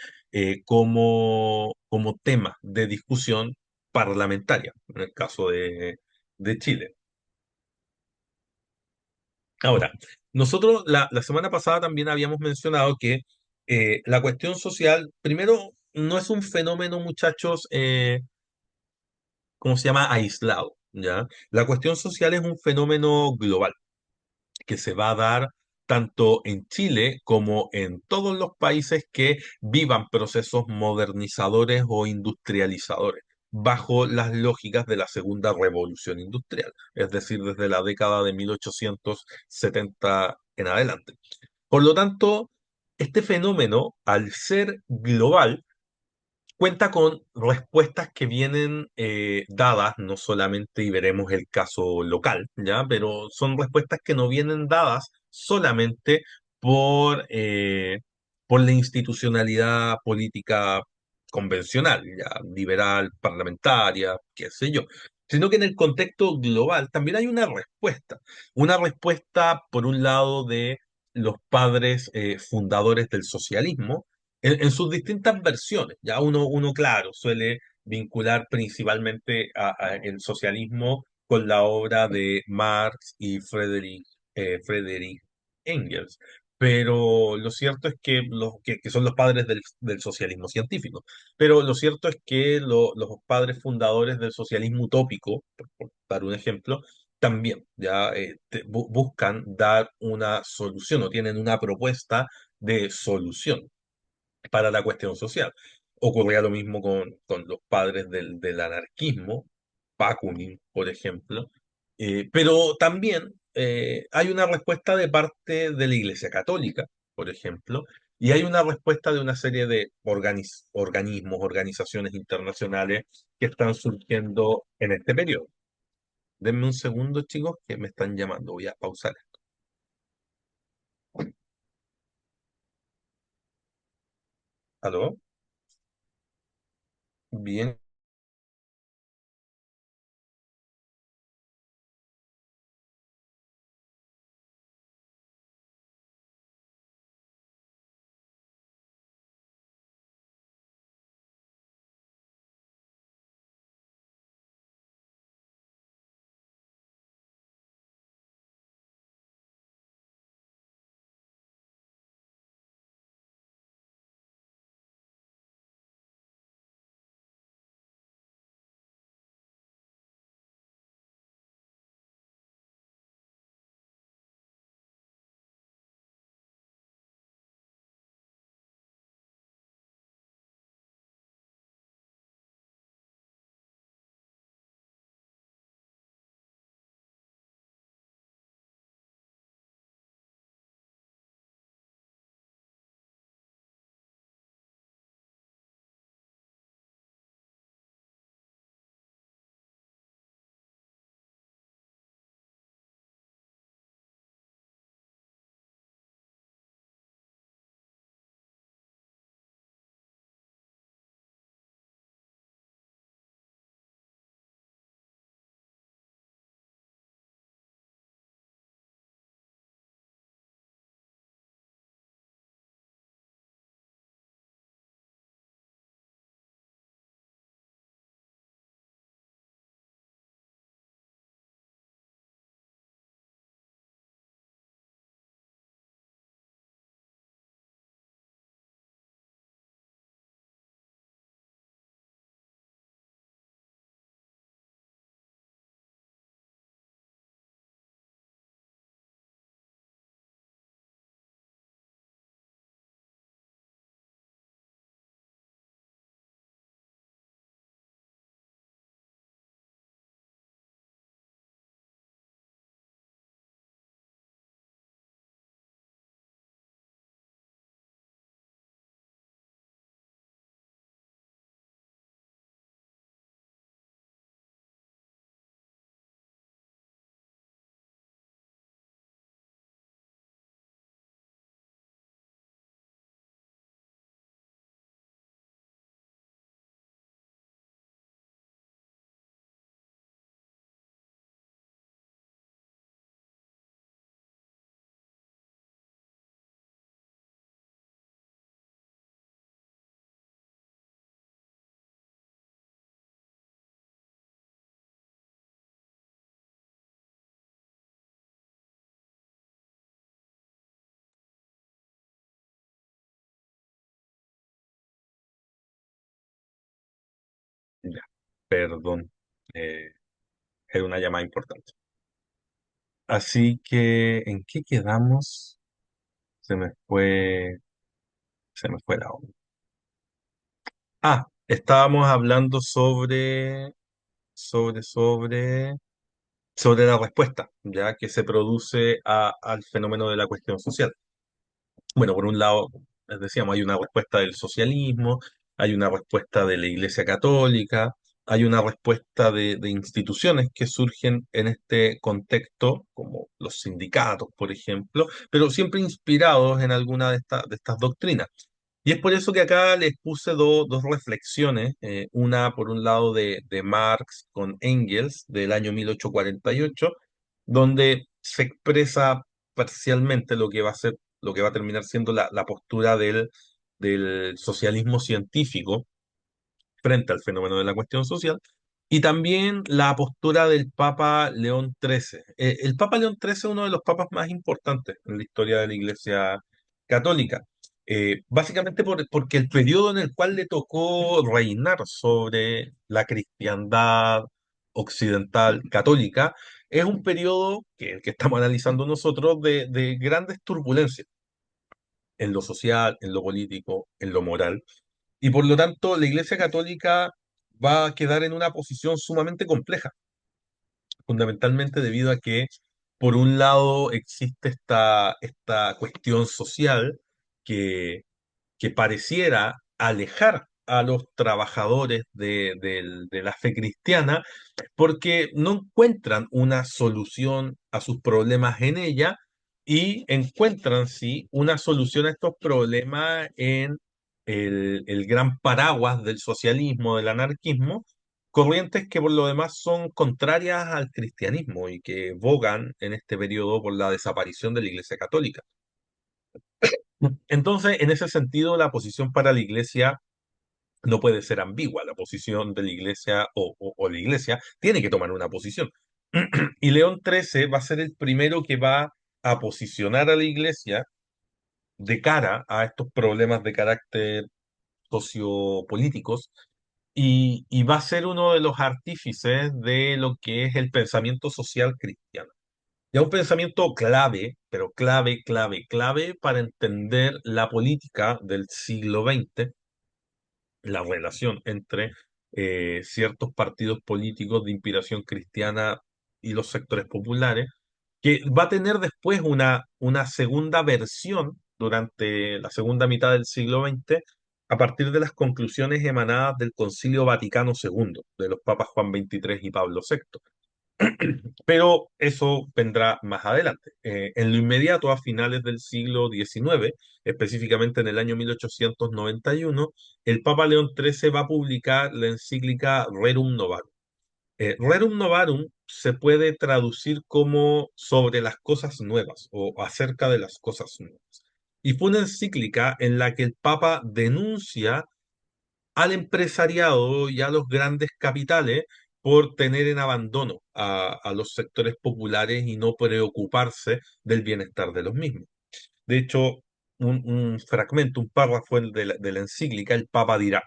Speaker 1: como tema de discusión parlamentaria, en el caso de Chile. Ahora, nosotros la semana pasada también habíamos mencionado que la cuestión social, primero, no es un fenómeno, muchachos, ¿cómo se llama? Aislado, ¿ya? La cuestión social es un fenómeno global que se va a dar tanto en Chile como en todos los países que vivan procesos modernizadores o industrializadores, bajo las lógicas de la segunda revolución industrial, es decir, desde la década de 1870 en adelante. Por lo tanto, este fenómeno, al ser global, cuenta con respuestas que vienen dadas, no solamente, y veremos el caso local, ¿ya? Pero son respuestas que no vienen dadas solamente por la institucionalidad política convencional, ya, liberal, parlamentaria, qué sé yo, sino que en el contexto global también hay una respuesta por un lado de los padres fundadores del socialismo, en sus distintas versiones. Ya uno, claro, suele vincular principalmente el socialismo con la obra de Marx y Friedrich Engels. Pero lo cierto es que, que son los padres del socialismo científico. Pero lo cierto es que los padres fundadores del socialismo utópico, por dar un ejemplo, también ya buscan dar una solución o tienen una propuesta de solución para la cuestión social. Ocurría lo mismo con los padres del anarquismo, Bakunin, por ejemplo, pero también hay una respuesta de parte de la Iglesia Católica, por ejemplo, y hay una respuesta de una serie de organismos, organizaciones internacionales que están surgiendo en este periodo. Denme un segundo, chicos, que me están llamando. Voy a pausar. ¿Aló? Bien. Perdón, eh, era una llamada importante. Así que, ¿en qué quedamos? Se me fue, se me fue la onda. Estábamos hablando sobre, sobre la respuesta, ya que se produce al fenómeno de la cuestión social. Bueno, por un lado, les decíamos, hay una respuesta del socialismo, hay una respuesta de la Iglesia Católica, hay una respuesta de instituciones que surgen en este contexto, como los sindicatos, por ejemplo, pero siempre inspirados en alguna de estas doctrinas. Y es por eso que acá les puse dos reflexiones, una por un lado de Marx con Engels del año 1848, donde se expresa parcialmente lo que va a ser, lo que va a terminar siendo la postura del socialismo científico frente al fenómeno de la cuestión social, y también la postura del Papa León XIII. El Papa León XIII es uno de los papas más importantes en la historia de la Iglesia Católica. Básicamente porque el periodo en el cual le tocó reinar sobre la cristiandad occidental católica es un periodo que el que estamos analizando nosotros de grandes turbulencias en lo social, en lo político, en lo moral. Y por lo tanto, la Iglesia Católica va a quedar en una posición sumamente compleja, fundamentalmente debido a que, por un lado, existe esta cuestión social que, que pareciera alejar a los trabajadores de la fe cristiana porque no encuentran una solución a sus problemas en ella y encuentran, sí, una solución a estos problemas en el gran paraguas del socialismo, del anarquismo, corrientes que por lo demás son contrarias al cristianismo y que bogan en este periodo por la desaparición de la Iglesia Católica. Entonces, en ese sentido, la posición para la Iglesia no puede ser ambigua. La posición de la Iglesia o la Iglesia tiene que tomar una posición. Y León XIII va a ser el primero que va a posicionar a la Iglesia de cara a estos problemas de carácter sociopolíticos y va a ser uno de los artífices de lo que es el pensamiento social cristiano. Ya un pensamiento clave, pero clave para entender la política del siglo XX, la relación entre ciertos partidos políticos de inspiración cristiana y los sectores populares, que va a tener después una segunda versión durante la segunda mitad del siglo XX, a partir de las conclusiones emanadas del Concilio Vaticano II, de los papas Juan XXIII y Pablo VI. Pero eso vendrá más adelante. En lo inmediato, a finales del siglo XIX, específicamente en el año 1891, el Papa León XIII va a publicar la encíclica Rerum Novarum. Rerum Novarum se puede traducir como sobre las cosas nuevas o acerca de las cosas nuevas. Y fue una encíclica en la que el Papa denuncia al empresariado y a los grandes capitales por tener en abandono a los sectores populares y no preocuparse del bienestar de los mismos. De hecho, un fragmento, un párrafo de la encíclica, el Papa dirá: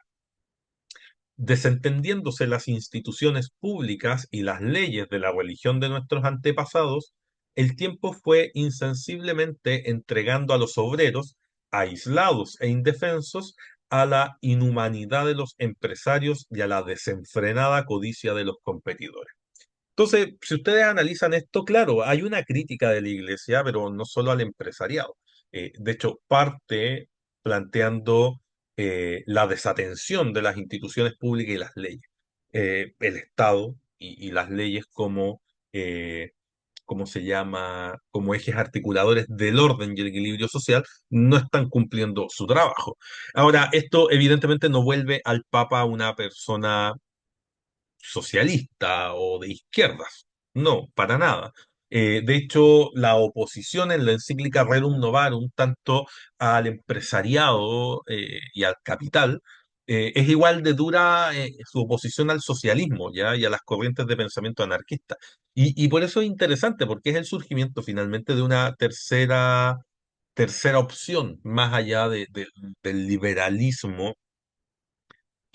Speaker 1: desentendiéndose las instituciones públicas y las leyes de la religión de nuestros antepasados, el tiempo fue insensiblemente entregando a los obreros, aislados e indefensos, a la inhumanidad de los empresarios y a la desenfrenada codicia de los competidores. Entonces, si ustedes analizan esto, claro, hay una crítica de la iglesia, pero no solo al empresariado. De hecho, parte planteando la desatención de las instituciones públicas y las leyes. El Estado y las leyes como, ¿cómo se llama? Como ejes articuladores del orden y el equilibrio social, no están cumpliendo su trabajo. Ahora, esto evidentemente no vuelve al Papa una persona socialista o de izquierdas. No, para nada. De hecho, la oposición en la encíclica Rerum Novarum, tanto al empresariado y al capital, es igual de dura su oposición al socialismo, ¿ya? Y a las corrientes de pensamiento anarquista. Y por eso es interesante, porque es el surgimiento finalmente de una tercera opción, más allá del liberalismo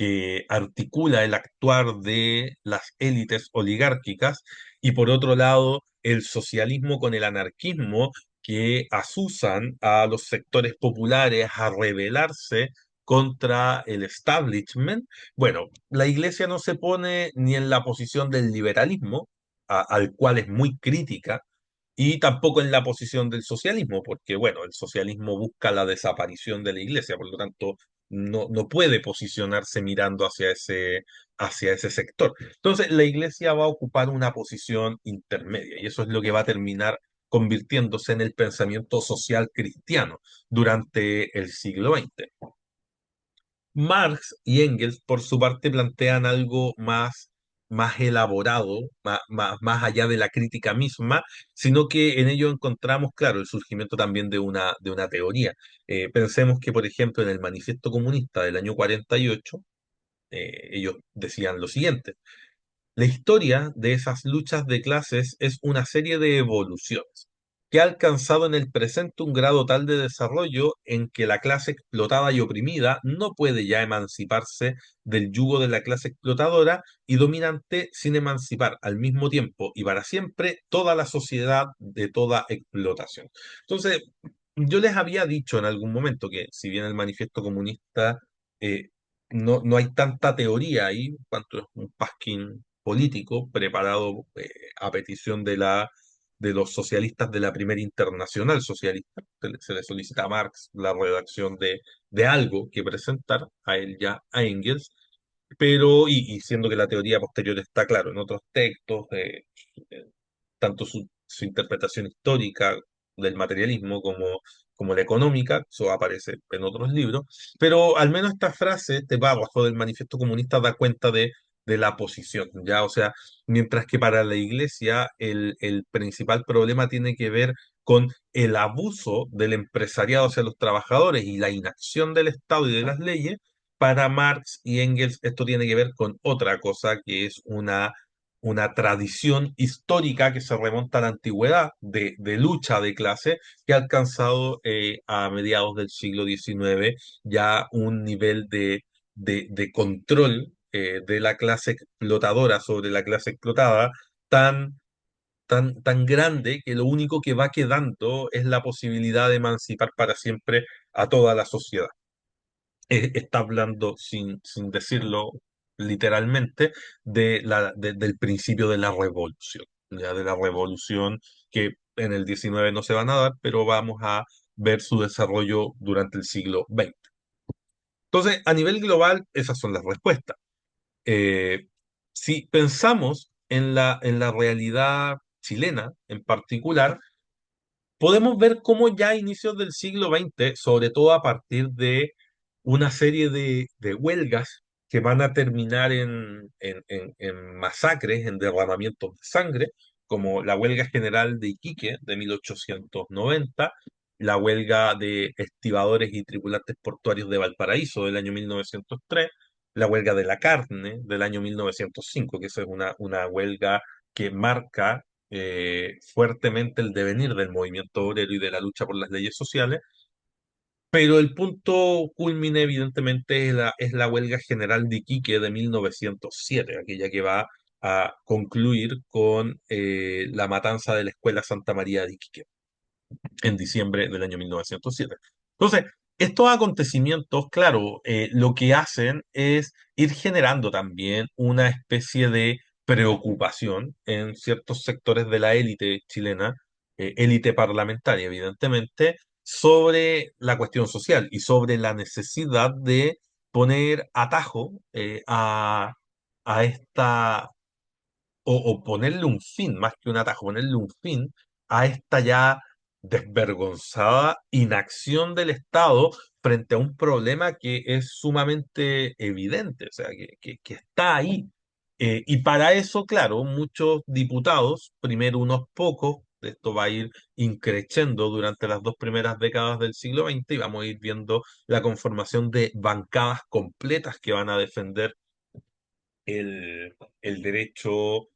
Speaker 1: que articula el actuar de las élites oligárquicas, y por otro lado, el socialismo con el anarquismo que asusan a los sectores populares a rebelarse contra el establishment. Bueno, la iglesia no se pone ni en la posición del liberalismo, al cual es muy crítica, y tampoco en la posición del socialismo, porque bueno, el socialismo busca la desaparición de la iglesia, por lo tanto no puede posicionarse mirando hacia ese sector. Entonces, la iglesia va a ocupar una posición intermedia, y eso es lo que va a terminar convirtiéndose en el pensamiento social cristiano durante el siglo XX. Marx y Engels, por su parte, plantean algo más elaborado, más allá de la crítica misma, sino que en ello encontramos, claro, el surgimiento también de una teoría. Pensemos que, por ejemplo, en el Manifiesto Comunista del año 48, ellos decían lo siguiente: la historia de esas luchas de clases es una serie de evoluciones que ha alcanzado en el presente un grado tal de desarrollo en que la clase explotada y oprimida no puede ya emanciparse del yugo de la clase explotadora y dominante sin emancipar al mismo tiempo y para siempre toda la sociedad de toda explotación. Entonces, yo les había dicho en algún momento que si bien el manifiesto comunista eh, no hay tanta teoría ahí, en cuanto es un pasquín político preparado a petición de los socialistas de la primera internacional socialista. Se le solicita a Marx la redacción de algo que presentar, a él ya, a Engels, pero, y siendo que la teoría posterior está claro en otros textos, eh, tanto su interpretación histórica del materialismo como la económica, eso aparece en otros libros, pero al menos esta frase, este párrafo del Manifiesto Comunista da cuenta de la posición, ¿ya? O sea, mientras que para la Iglesia el principal problema tiene que ver con el abuso del empresariado hacia los trabajadores y la inacción del Estado y de las leyes, para Marx y Engels esto tiene que ver con otra cosa, que es una tradición histórica que se remonta a la antigüedad de lucha de clase que ha alcanzado a mediados del siglo XIX ya un nivel de control de la clase explotadora sobre la clase explotada tan, tan grande que lo único que va quedando es la posibilidad de emancipar para siempre a toda la sociedad. Está hablando sin decirlo literalmente del principio de la revolución, ya de la revolución que en el XIX no se van a dar, pero vamos a ver su desarrollo durante el siglo XX. Entonces, a nivel global, esas son las respuestas. Eh, si pensamos en la realidad chilena en particular, podemos ver cómo ya a inicios del siglo XX, sobre todo a partir de una serie de huelgas que van a terminar en masacres, en derramamientos de sangre, como la huelga general de Iquique de 1890, la huelga de estibadores y tripulantes portuarios de Valparaíso del año 1903, la huelga de la carne del año 1905, que esa es una huelga que marca fuertemente el devenir del movimiento obrero y de la lucha por las leyes sociales, pero el punto culmine evidentemente es la huelga general de Iquique de 1907, aquella que va a concluir con la matanza de la Escuela Santa María de Iquique en diciembre del año 1907. Entonces, estos acontecimientos, claro, lo que hacen es ir generando también una especie de preocupación en ciertos sectores de la élite chilena, élite parlamentaria, evidentemente, sobre la cuestión social y sobre la necesidad de poner atajo a esta o ponerle un fin, más que un atajo, ponerle un fin a esta ya desvergonzada inacción del Estado frente a un problema que es sumamente evidente, o sea, que está ahí. Y para eso, claro, muchos diputados, primero unos pocos, esto va a ir increciendo durante las dos primeras décadas del siglo XX y vamos a ir viendo la conformación de bancadas completas que van a defender el derecho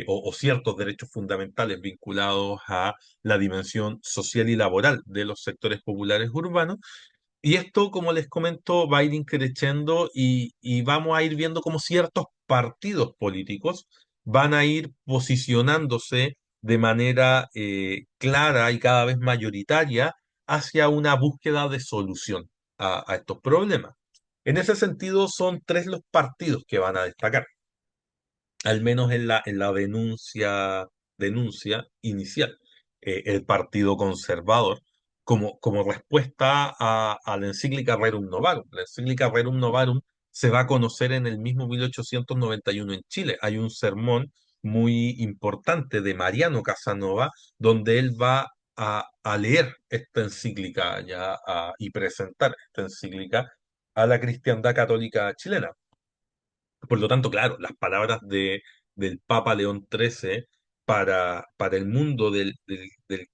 Speaker 1: o ciertos derechos fundamentales vinculados a la dimensión social y laboral de los sectores populares urbanos. Y esto, como les comento, va a ir increciendo y vamos a ir viendo cómo ciertos partidos políticos van a ir posicionándose de manera clara y cada vez mayoritaria hacia una búsqueda de solución a estos problemas. En ese sentido, son tres los partidos que van a destacar, al menos en la denuncia inicial. El Partido Conservador, como respuesta a la encíclica Rerum Novarum. La encíclica Rerum Novarum se va a conocer en el mismo 1891 en Chile. Hay un sermón muy importante de Mariano Casanova, donde él va a leer esta encíclica y presentar esta encíclica a la cristiandad católica chilena. Por lo tanto, claro, las palabras del Papa León XIII para el mundo del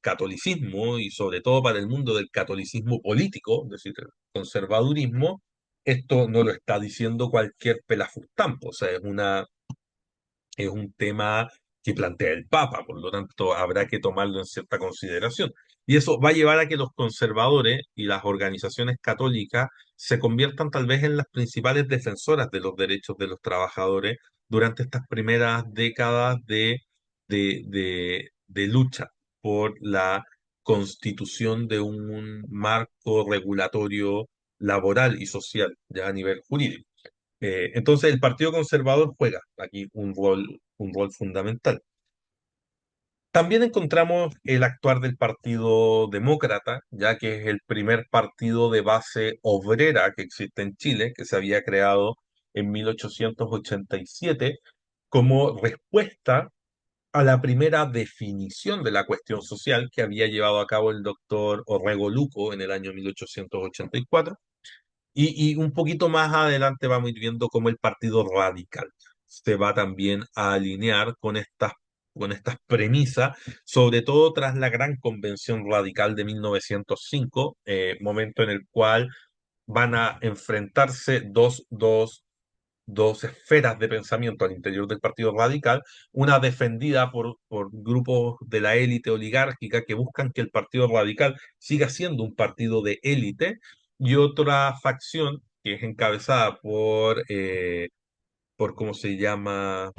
Speaker 1: catolicismo y sobre todo para el mundo del catolicismo político, es decir, el conservadurismo, esto no lo está diciendo cualquier pelafustampo, o sea, es un tema que plantea el Papa, por lo tanto habrá que tomarlo en cierta consideración. Y eso va a llevar a que los conservadores y las organizaciones católicas se conviertan tal vez en las principales defensoras de los derechos de los trabajadores durante estas primeras décadas de lucha por la constitución de un marco regulatorio laboral y social ya a nivel jurídico. Entonces el Partido Conservador juega aquí un rol fundamental. También encontramos el actuar del Partido Demócrata, ya que es el primer partido de base obrera que existe en Chile, que se había creado en 1887 como respuesta a la primera definición de la cuestión social que había llevado a cabo el doctor Orrego Luco en el año 1884. Y un poquito más adelante vamos a ir viendo cómo el Partido Radical se va también a alinear con estas premisas, sobre todo tras la Gran Convención Radical de 1905, momento en el cual van a enfrentarse dos esferas de pensamiento al interior del Partido Radical, una defendida por grupos de la élite oligárquica que buscan que el Partido Radical siga siendo un partido de élite, y otra facción que es encabezada por ¿cómo se llama?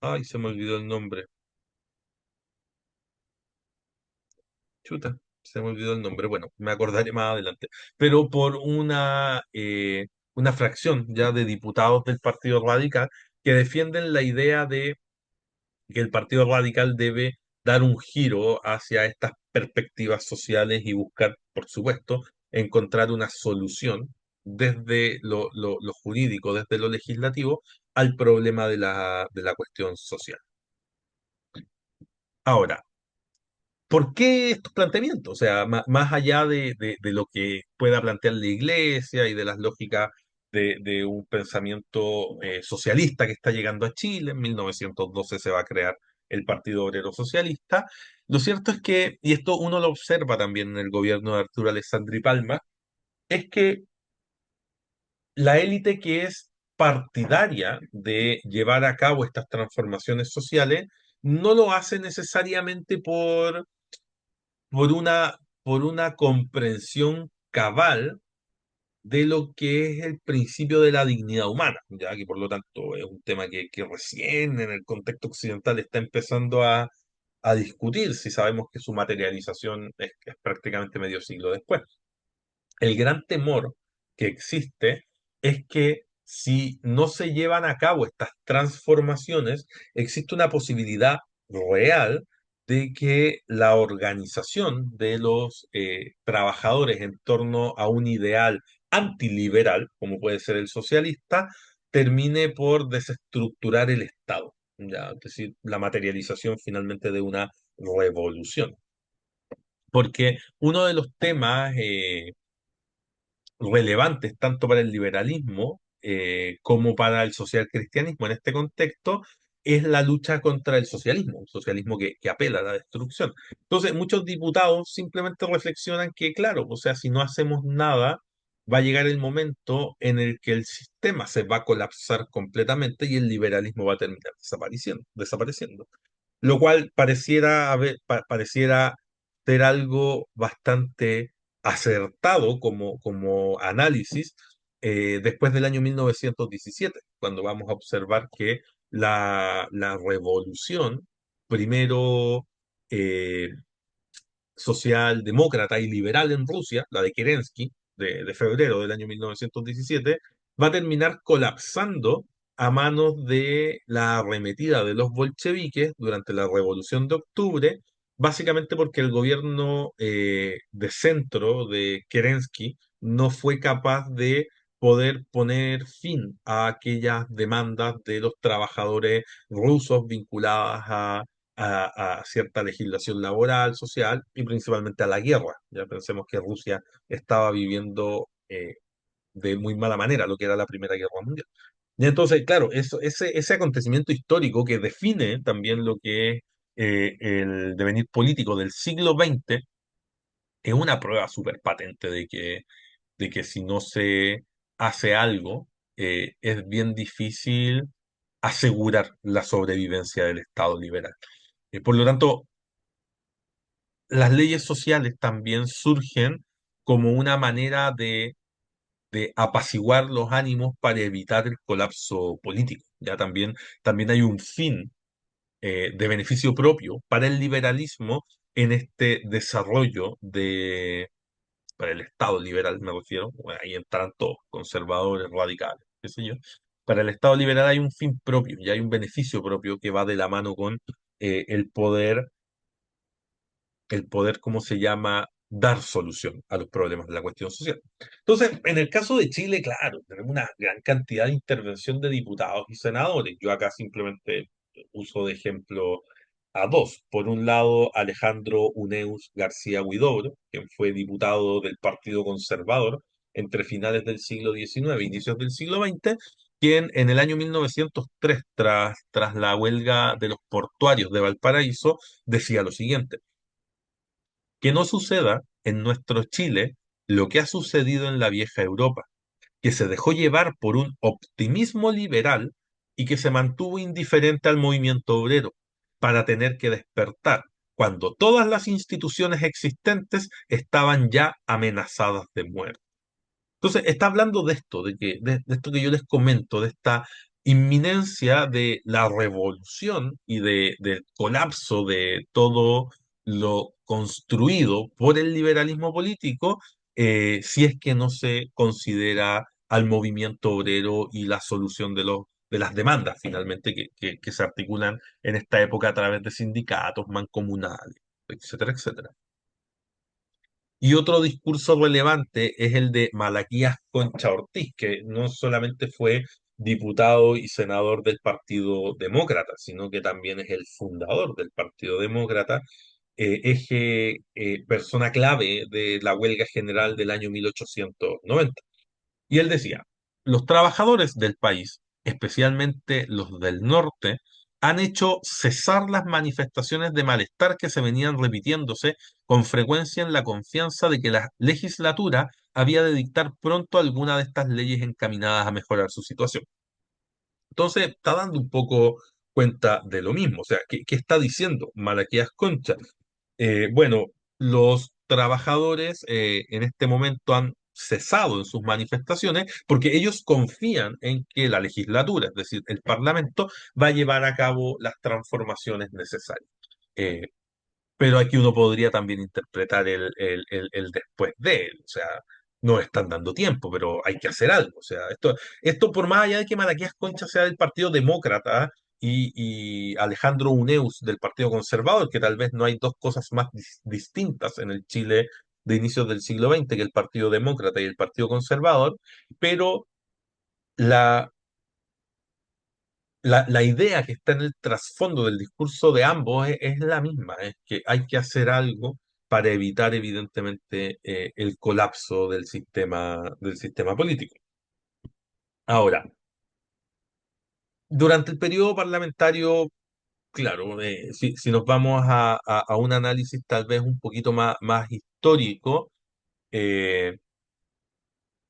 Speaker 1: Ay, se me olvidó el nombre. Chuta, se me olvidó el nombre. Bueno, me acordaré más adelante. Pero por una fracción ya de diputados del Partido Radical que defienden la idea de que el Partido Radical debe dar un giro hacia estas perspectivas sociales y buscar, por supuesto, encontrar una solución desde lo jurídico, desde lo legislativo, al problema de la cuestión social. Ahora, ¿por qué estos planteamientos? O sea, más allá de lo que pueda plantear la Iglesia y de las lógicas de un pensamiento socialista que está llegando a Chile, en 1912 se va a crear el Partido Obrero Socialista. Lo cierto es que, y esto uno lo observa también en el gobierno de Arturo Alessandri Palma, es que la élite que es partidaria de llevar a cabo estas transformaciones sociales no lo hace necesariamente por una comprensión cabal de lo que es el principio de la dignidad humana, ya que por lo tanto es un tema que recién en el contexto occidental está empezando a discutir, si sabemos que su materialización es prácticamente medio siglo después. El gran temor que existe es que si no se llevan a cabo estas transformaciones, existe una posibilidad real de que la organización de los trabajadores en torno a un ideal antiliberal, como puede ser el socialista, termine por desestructurar el Estado, ¿ya? Es decir, la materialización finalmente de una revolución. Porque uno de los temas relevantes tanto para el liberalismo como para el socialcristianismo en este contexto es la lucha contra el socialismo, un socialismo que apela a la destrucción. Entonces, muchos diputados simplemente reflexionan que, claro, o sea, si no hacemos nada, va a llegar el momento en el que el sistema se va a colapsar completamente y el liberalismo va a terminar desapareciendo, lo cual pareciera ser algo bastante acertado como análisis después del año 1917, cuando vamos a observar que la revolución, primero eh, socialdemócrata y liberal en Rusia, la de Kerensky, de febrero del año 1917, va a terminar colapsando a manos de la arremetida de los bolcheviques durante la Revolución de Octubre, básicamente porque el gobierno de centro de Kerensky no fue capaz de poder poner fin a aquellas demandas de los trabajadores rusos vinculadas a cierta legislación laboral, social y principalmente a la guerra. Ya pensemos que Rusia estaba viviendo de muy mala manera lo que era la Primera Guerra Mundial. Y entonces, claro, ese acontecimiento histórico que define también lo que es el devenir político del siglo XX es una prueba súper patente de que si no se hace algo, es bien difícil asegurar la sobrevivencia del Estado liberal. Por lo tanto, las leyes sociales también surgen como una manera de apaciguar los ánimos para evitar el colapso político. Ya también hay un fin de beneficio propio para el liberalismo en este desarrollo para el Estado liberal me refiero, bueno, ahí entran todos, conservadores, radicales, qué sé yo. Para el Estado liberal hay un fin propio y hay un beneficio propio que va de la mano con el poder, ¿cómo se llama?, dar solución a los problemas de la cuestión social. Entonces, en el caso de Chile, claro, tenemos una gran cantidad de intervención de diputados y senadores. Yo acá simplemente uso de ejemplo a dos. Por un lado, Alejandro Uneus García Huidobro, quien fue diputado del Partido Conservador entre finales del siglo XIX e inicios del siglo XX, quien en el año 1903, tras la huelga de los portuarios de Valparaíso, decía lo siguiente: que no suceda en nuestro Chile lo que ha sucedido en la vieja Europa, que se dejó llevar por un optimismo liberal y que se mantuvo indiferente al movimiento obrero, para tener que despertar cuando todas las instituciones existentes estaban ya amenazadas de muerte. Entonces, está hablando de esto, de esto que yo les comento, de esta inminencia de la revolución y del colapso de todo lo construido por el liberalismo político, si es que no se considera al movimiento obrero y la solución de las demandas finalmente que se articulan en esta época a través de sindicatos, mancomunales, etcétera, etcétera. Y otro discurso relevante es el de Malaquías Concha Ortiz, que no solamente fue diputado y senador del Partido Demócrata, sino que también es el fundador del Partido Demócrata, persona clave de la huelga general del año 1890. Y él decía: los trabajadores del país, especialmente los del norte, han hecho cesar las manifestaciones de malestar que se venían repitiéndose con frecuencia en la confianza de que la legislatura había de dictar pronto alguna de estas leyes encaminadas a mejorar su situación. Entonces, está dando un poco cuenta de lo mismo. O sea, ¿qué está diciendo Malaquías Concha? Bueno, los trabajadores en este momento han cesado en sus manifestaciones porque ellos confían en que la legislatura, es decir, el Parlamento, va a llevar a cabo las transformaciones necesarias. Eh, pero aquí uno podría también interpretar el después de él. O sea, no están dando tiempo, pero hay que hacer algo. O sea, esto por más allá de que Malaquías Concha sea del Partido Demócrata y Alejandro Uneus del Partido Conservador, que tal vez no hay dos cosas más distintas en el Chile de inicios del siglo XX que el Partido Demócrata y el Partido Conservador, pero la, la idea que está en el trasfondo del discurso de ambos es la misma, es que hay que hacer algo para evitar evidentemente el colapso del sistema político. Ahora, durante el periodo parlamentario, claro, si nos vamos a un análisis tal vez un poquito más histórico, eh,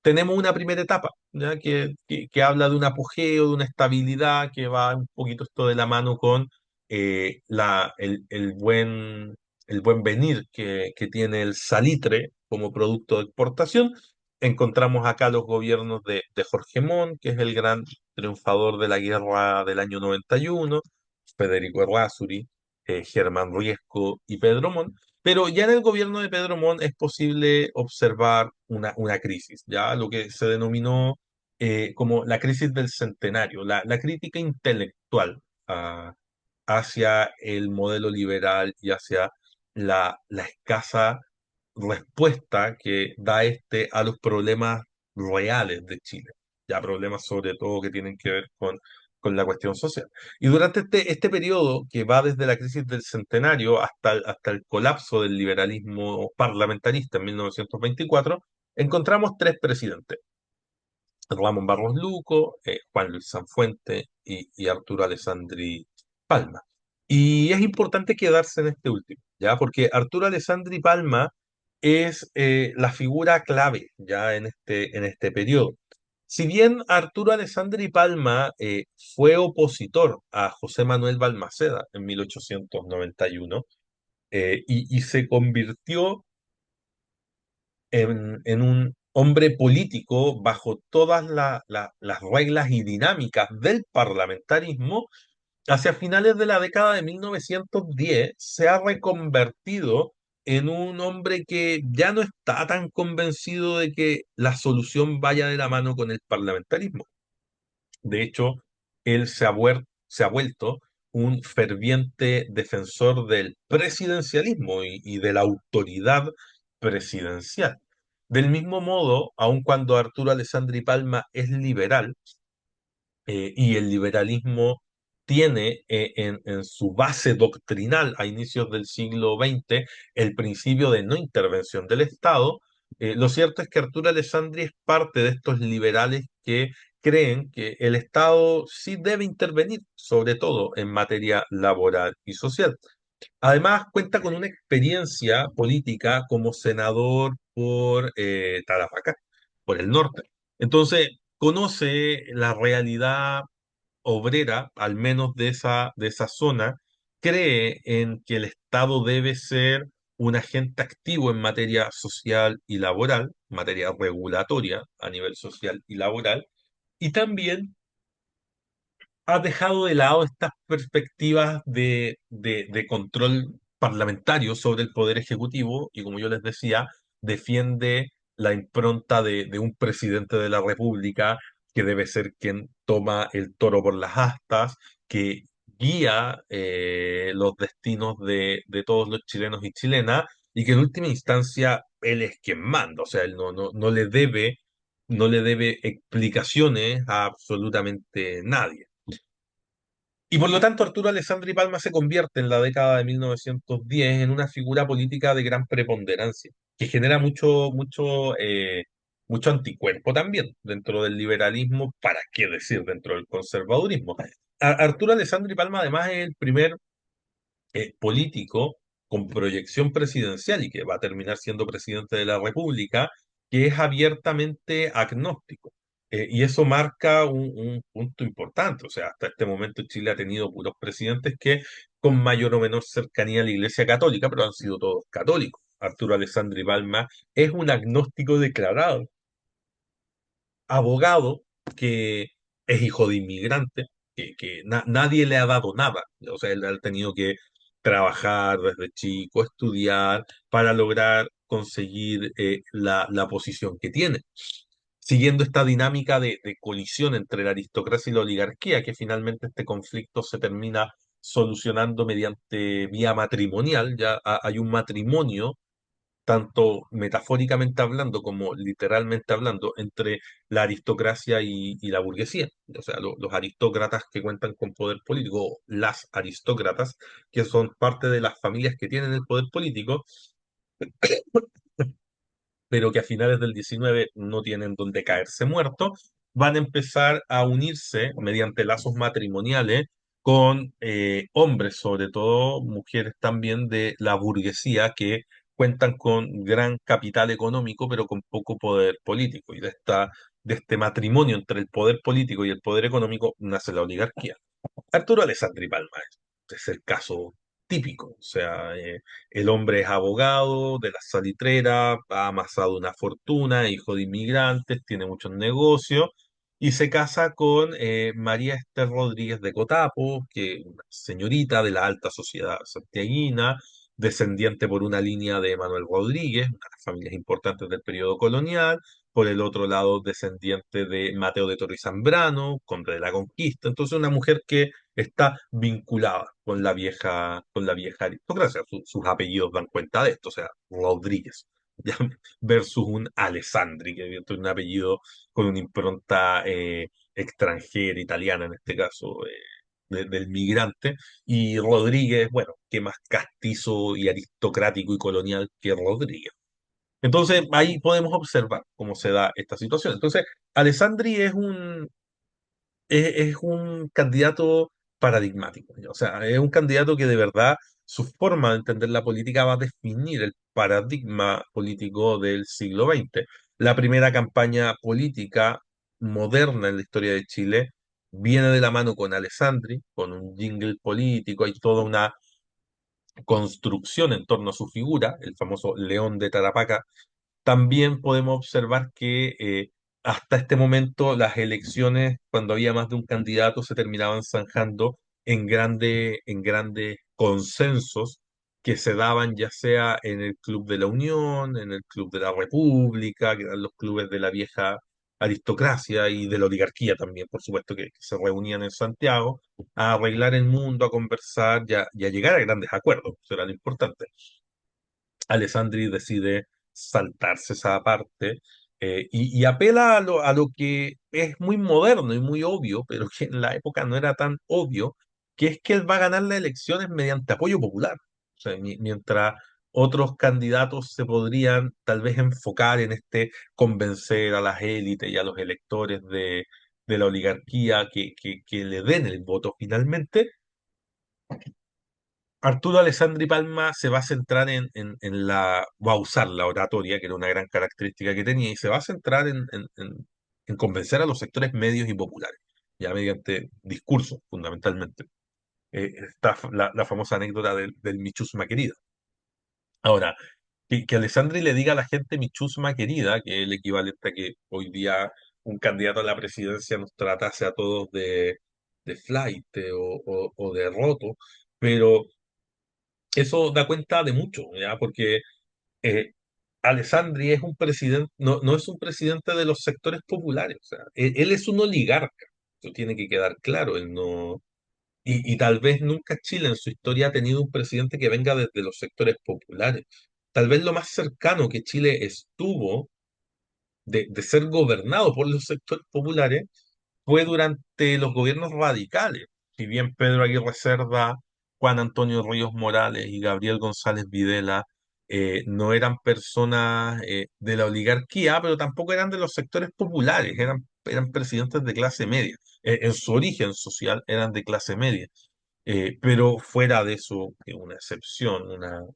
Speaker 1: tenemos una primera etapa, ¿ya? Que habla de un apogeo, de una estabilidad, que va un poquito esto de la mano con el buen venir que tiene el salitre como producto de exportación. Encontramos acá los gobiernos de Jorge Montt, que es el gran triunfador de la guerra del año 91, Federico Errázuri, Germán Riesco y Pedro Montt. Pero ya en el gobierno de Pedro Montt es posible observar una crisis, ya lo que se denominó como la crisis del centenario, la crítica intelectual hacia el modelo liberal y hacia la escasa respuesta que da este a los problemas reales de Chile, ya problemas sobre todo que tienen que ver con la cuestión social. Y durante este periodo, que va desde la crisis del centenario hasta el colapso del liberalismo parlamentarista en 1924, encontramos tres presidentes: Ramón Barros Luco, Juan Luis Sanfuente y Arturo Alessandri Palma. Y es importante quedarse en este último, ¿ya? Porque Arturo Alessandri Palma es la figura clave ya en este periodo. Si bien Arturo Alessandri Palma fue opositor a José Manuel Balmaceda en 1891 y se convirtió en un hombre político bajo todas las reglas y dinámicas del parlamentarismo, hacia finales de la década de 1910 se ha reconvertido en un hombre que ya no está tan convencido de que la solución vaya de la mano con el parlamentarismo. De hecho, él se ha vuelto un ferviente defensor del presidencialismo y de la autoridad presidencial. Del mismo modo, aun cuando Arturo Alessandri Palma es liberal, y el liberalismo tiene en su base doctrinal a inicios del siglo XX el principio de no intervención del Estado. Lo cierto es que Arturo Alessandri es parte de estos liberales que creen que el Estado sí debe intervenir, sobre todo en materia laboral y social. Además, cuenta con una experiencia política como senador por Tarapacá, por el norte. Entonces, conoce la realidad obrera, al menos de esa zona, cree en que el Estado debe ser un agente activo en materia social y laboral, materia regulatoria a nivel social y laboral, y también has dejado de lado estas perspectivas de control parlamentario sobre el poder ejecutivo y, como yo les decía, defiende la impronta de un presidente de la República que debe ser quien toma el toro por las astas, que guía los destinos de todos los chilenos y chilenas, y que en última instancia él es quien manda. O sea, él no le debe explicaciones a absolutamente nadie. Y por lo tanto, Arturo Alessandri Palma se convierte en la década de 1910 en una figura política de gran preponderancia, que genera mucho anticuerpo también dentro del liberalismo, para qué decir, dentro del conservadurismo. Arturo Alessandri Palma además es el primer político con proyección presidencial y que va a terminar siendo presidente de la República, que es abiertamente agnóstico. Y eso marca un punto importante. O sea, hasta este momento Chile ha tenido puros presidentes que con mayor o menor cercanía a la Iglesia Católica, pero han sido todos católicos. Arturo Alessandri Palma es un agnóstico declarado, abogado que es hijo de inmigrante, que nadie le ha dado nada. O sea, él ha tenido que trabajar desde chico, estudiar para lograr conseguir la posición que tiene. Siguiendo esta dinámica de colisión entre la aristocracia y la oligarquía, que finalmente este conflicto se termina solucionando mediante vía matrimonial. Ya hay un matrimonio tanto metafóricamente hablando como literalmente hablando, entre la aristocracia y la burguesía. O sea, los aristócratas que cuentan con poder político, o las aristócratas, que son parte de las familias que tienen el poder político, pero que a finales del 19 no tienen donde caerse muertos, van a empezar a unirse mediante lazos matrimoniales con hombres, sobre todo mujeres también de la burguesía, que cuentan con gran capital económico, pero con poco poder político. Y de este matrimonio entre el poder político y el poder económico nace la oligarquía. Arturo Alessandri Palma es el caso típico. O sea, el hombre es abogado de la salitrera, ha amasado una fortuna, hijo de inmigrantes, tiene muchos negocios y se casa con María Esther Rodríguez de Cotapo, que es una señorita de la alta sociedad santiaguina, descendiente por una línea de Manuel Rodríguez, una de las familias importantes del periodo colonial, por el otro lado descendiente de Mateo de Torre y Zambrano, conde de la Conquista. Entonces una mujer que está vinculada con la vieja aristocracia. Sus apellidos dan cuenta de esto, o sea, Rodríguez, ¿ya? Versus un Alessandri, que es un apellido con una impronta extranjera, italiana en este caso, del migrante, y Rodríguez, bueno, qué más castizo y aristocrático y colonial que Rodríguez. Entonces, ahí podemos observar cómo se da esta situación. Entonces, Alessandri es un candidato paradigmático. O sea, es un candidato que de verdad su forma de entender la política va a definir el paradigma político del siglo XX. La primera campaña política moderna en la historia de Chile viene de la mano con Alessandri, con un jingle político, hay toda una construcción en torno a su figura, el famoso León de Tarapaca. También podemos observar que hasta este momento las elecciones, cuando había más de un candidato, se terminaban zanjando en grandes consensos que se daban ya sea en el Club de la Unión, en el Club de la República, que eran los clubes de la vieja aristocracia y de la oligarquía también, por supuesto, que se reunían en Santiago a arreglar el mundo, a conversar y a llegar a grandes acuerdos. Eso era lo importante. Alessandri decide saltarse esa parte y apela a lo que es muy moderno y muy obvio, pero que en la época no era tan obvio, que es que él va a ganar las elecciones mediante apoyo popular. O sea, mientras otros candidatos se podrían tal vez enfocar en este convencer a las élites y a los electores de la oligarquía que le den el voto finalmente, Arturo Alessandri Palma se va a centrar va a usar la oratoria, que era una gran característica que tenía, y se va a centrar en convencer a los sectores medios y populares, ya mediante discursos, fundamentalmente. Está la famosa anécdota del Mi chusma querida. Ahora, que Alessandri le diga a la gente Mi chusma querida, que es el equivalente a que hoy día un candidato a la presidencia nos tratase a todos de flight o de roto, pero eso da cuenta de mucho, ¿ya? Porque eh, Alessandri es un presidente, no es un presidente de los sectores populares, o sea, él es un oligarca, eso tiene que quedar claro, él no, y tal vez nunca Chile en su historia ha tenido un presidente que venga desde los sectores populares. Tal vez lo más cercano que Chile estuvo de ser gobernado por los sectores populares fue durante los gobiernos radicales. Si bien Pedro Aguirre Cerda, Juan Antonio Ríos Morales y Gabriel González Videla no eran personas de la oligarquía, pero tampoco eran de los sectores populares, eran presidentes de clase media. En su origen social eran de clase media. Pero fuera de eso, que una excepción,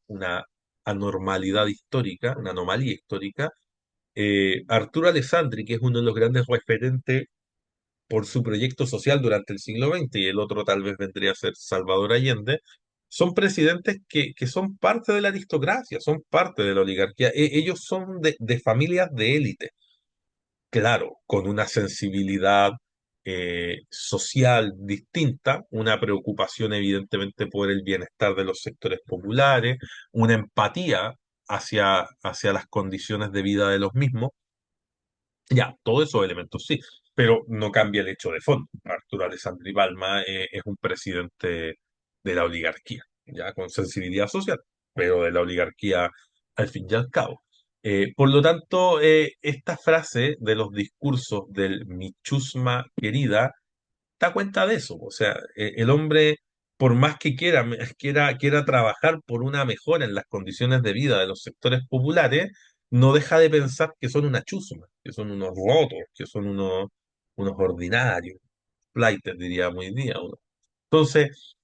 Speaker 1: una anormalidad histórica, una anomalía histórica, Arturo Alessandri, que es uno de los grandes referentes por su proyecto social durante el siglo XX, y el otro tal vez vendría a ser Salvador Allende, son presidentes que son parte de la aristocracia, son parte de la oligarquía. Ellos son de familias de élite, claro, con una sensibilidad social distinta, una preocupación evidentemente por el bienestar de los sectores populares, una empatía hacia las condiciones de vida de los mismos. Ya, todos esos elementos sí, pero no cambia el hecho de fondo. Arturo Alessandri Palma es un presidente de la oligarquía, ya con sensibilidad social, pero de la oligarquía al fin y al cabo. Por lo tanto, esta frase de los discursos del Mi chusma querida da cuenta de eso. O sea, el hombre, por más que quiera trabajar por una mejora en las condiciones de vida de los sectores populares, no deja de pensar que son una chusma, que son unos rotos, que son unos ordinarios, flaites, diríamos hoy día. Entonces,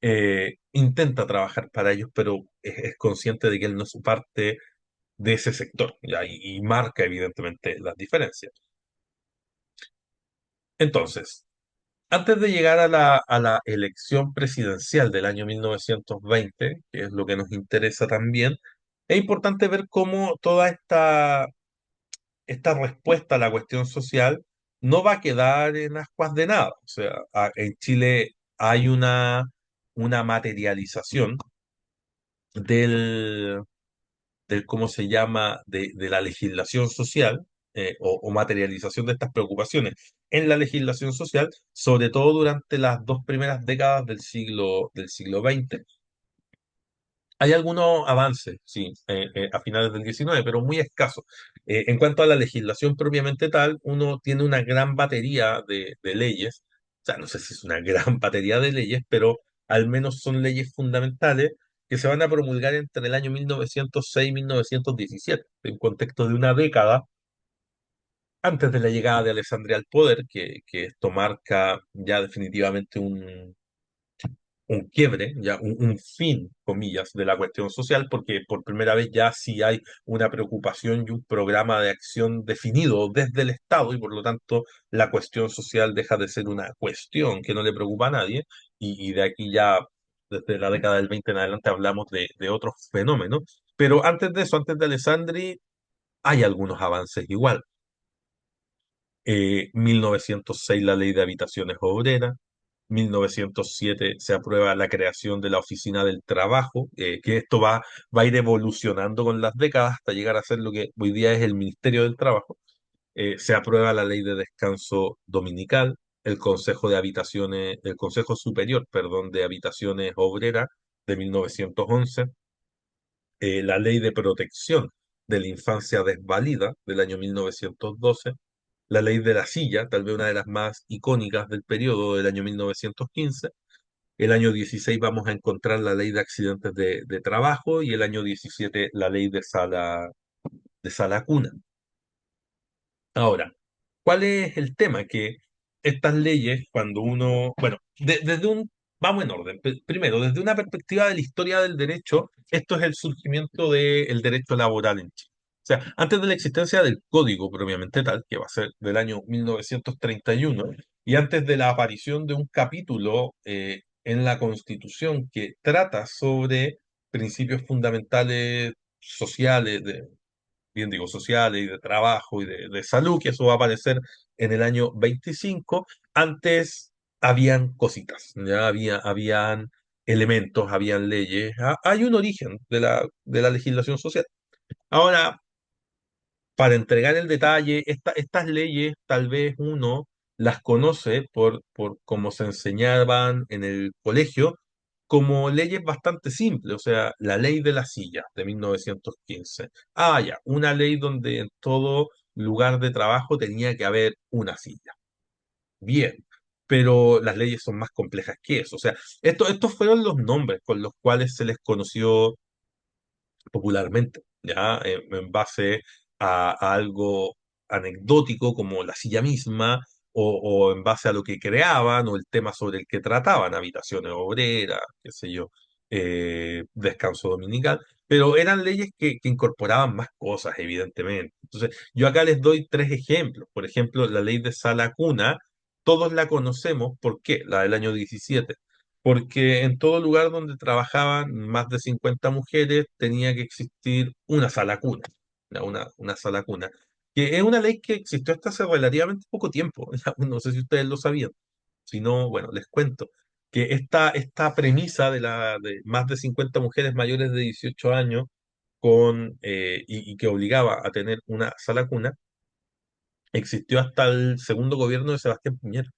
Speaker 1: intenta trabajar para ellos, pero es consciente de que él no es parte de ese sector, ¿ya? Y marca evidentemente las diferencias. Entonces, Antes de llegar a la elección presidencial del año 1920, que es lo que nos interesa también, es importante ver cómo toda esta respuesta a la cuestión social no va a quedar en ascuas de nada. O sea, en Chile hay una materialización del, del cómo se llama, de la legislación social, o materialización de estas preocupaciones en la legislación social, sobre todo durante las dos primeras décadas del siglo XX. Hay algunos avances, sí, a finales del XIX, pero muy escasos. En cuanto a la legislación propiamente tal, uno tiene una gran batería de leyes, o sea, no sé si es una gran batería de leyes, pero al menos son leyes fundamentales que se van a promulgar entre el año 1906 y 1917, en contexto de una década antes de la llegada de Alessandria al poder, que esto marca ya definitivamente un quiebre, ya un fin, comillas, de la cuestión social, porque por primera vez ya sí hay una preocupación y un programa de acción definido desde el Estado y por lo tanto la cuestión social deja de ser una cuestión que no le preocupa a nadie y de aquí ya, desde la década del 20 en adelante, hablamos de otros fenómenos. Pero antes de eso, antes de Alessandri, hay algunos avances igual. 1906 la ley de habitaciones obreras, 1907 se aprueba la creación de la Oficina del Trabajo, que esto va a ir evolucionando con las décadas hasta llegar a ser lo que hoy día es el Ministerio del Trabajo. Se aprueba la ley de descanso dominical, el Consejo Superior, perdón, de Habitaciones Obreras de 1911, la ley de protección de la infancia desvalida del año 1912, la ley de la silla, tal vez una de las más icónicas del periodo del año 1915. El año 16 vamos a encontrar la ley de accidentes de trabajo y el año 17 la ley de sala cuna. Ahora, ¿cuál es el tema? Que estas leyes, cuando uno, bueno, vamos en orden. Primero, desde una perspectiva de la historia del derecho, esto es el surgimiento del derecho laboral en Chile. O sea, antes de la existencia del código propiamente tal, que va a ser del año 1931, y antes de la aparición de un capítulo en la Constitución que trata sobre principios fundamentales sociales, bien digo, sociales y de trabajo y de salud, que eso va a aparecer en el año 25. Antes habían cositas, ya habían elementos, habían leyes, hay un origen de la legislación social. Ahora, para entregar el detalle, estas leyes tal vez uno las conoce por cómo se enseñaban en el colegio, como leyes bastante simples, o sea, la ley de la silla de 1915. Ah, ya, una ley donde en todo lugar de trabajo tenía que haber una silla. Bien, pero las leyes son más complejas que eso. O sea, estos fueron los nombres con los cuales se les conoció popularmente, ¿ya? En base a algo anecdótico como la silla misma, o en base a lo que creaban, o el tema sobre el que trataban, habitaciones obreras, qué sé yo, descanso dominical, pero eran leyes que incorporaban más cosas, evidentemente. Entonces, yo acá les doy tres ejemplos. Por ejemplo, la ley de sala cuna, todos la conocemos, ¿por qué? La del año 17 porque en todo lugar donde trabajaban más de 50 mujeres tenía que existir una sala cuna, una sala cuna, que es una ley que existió hasta hace relativamente poco tiempo, ya, no sé si ustedes lo sabían, si no, bueno, les cuento, que esta premisa de más de 50 mujeres mayores de 18 años y que obligaba a tener una sala cuna, existió hasta el segundo gobierno de Sebastián Piñera.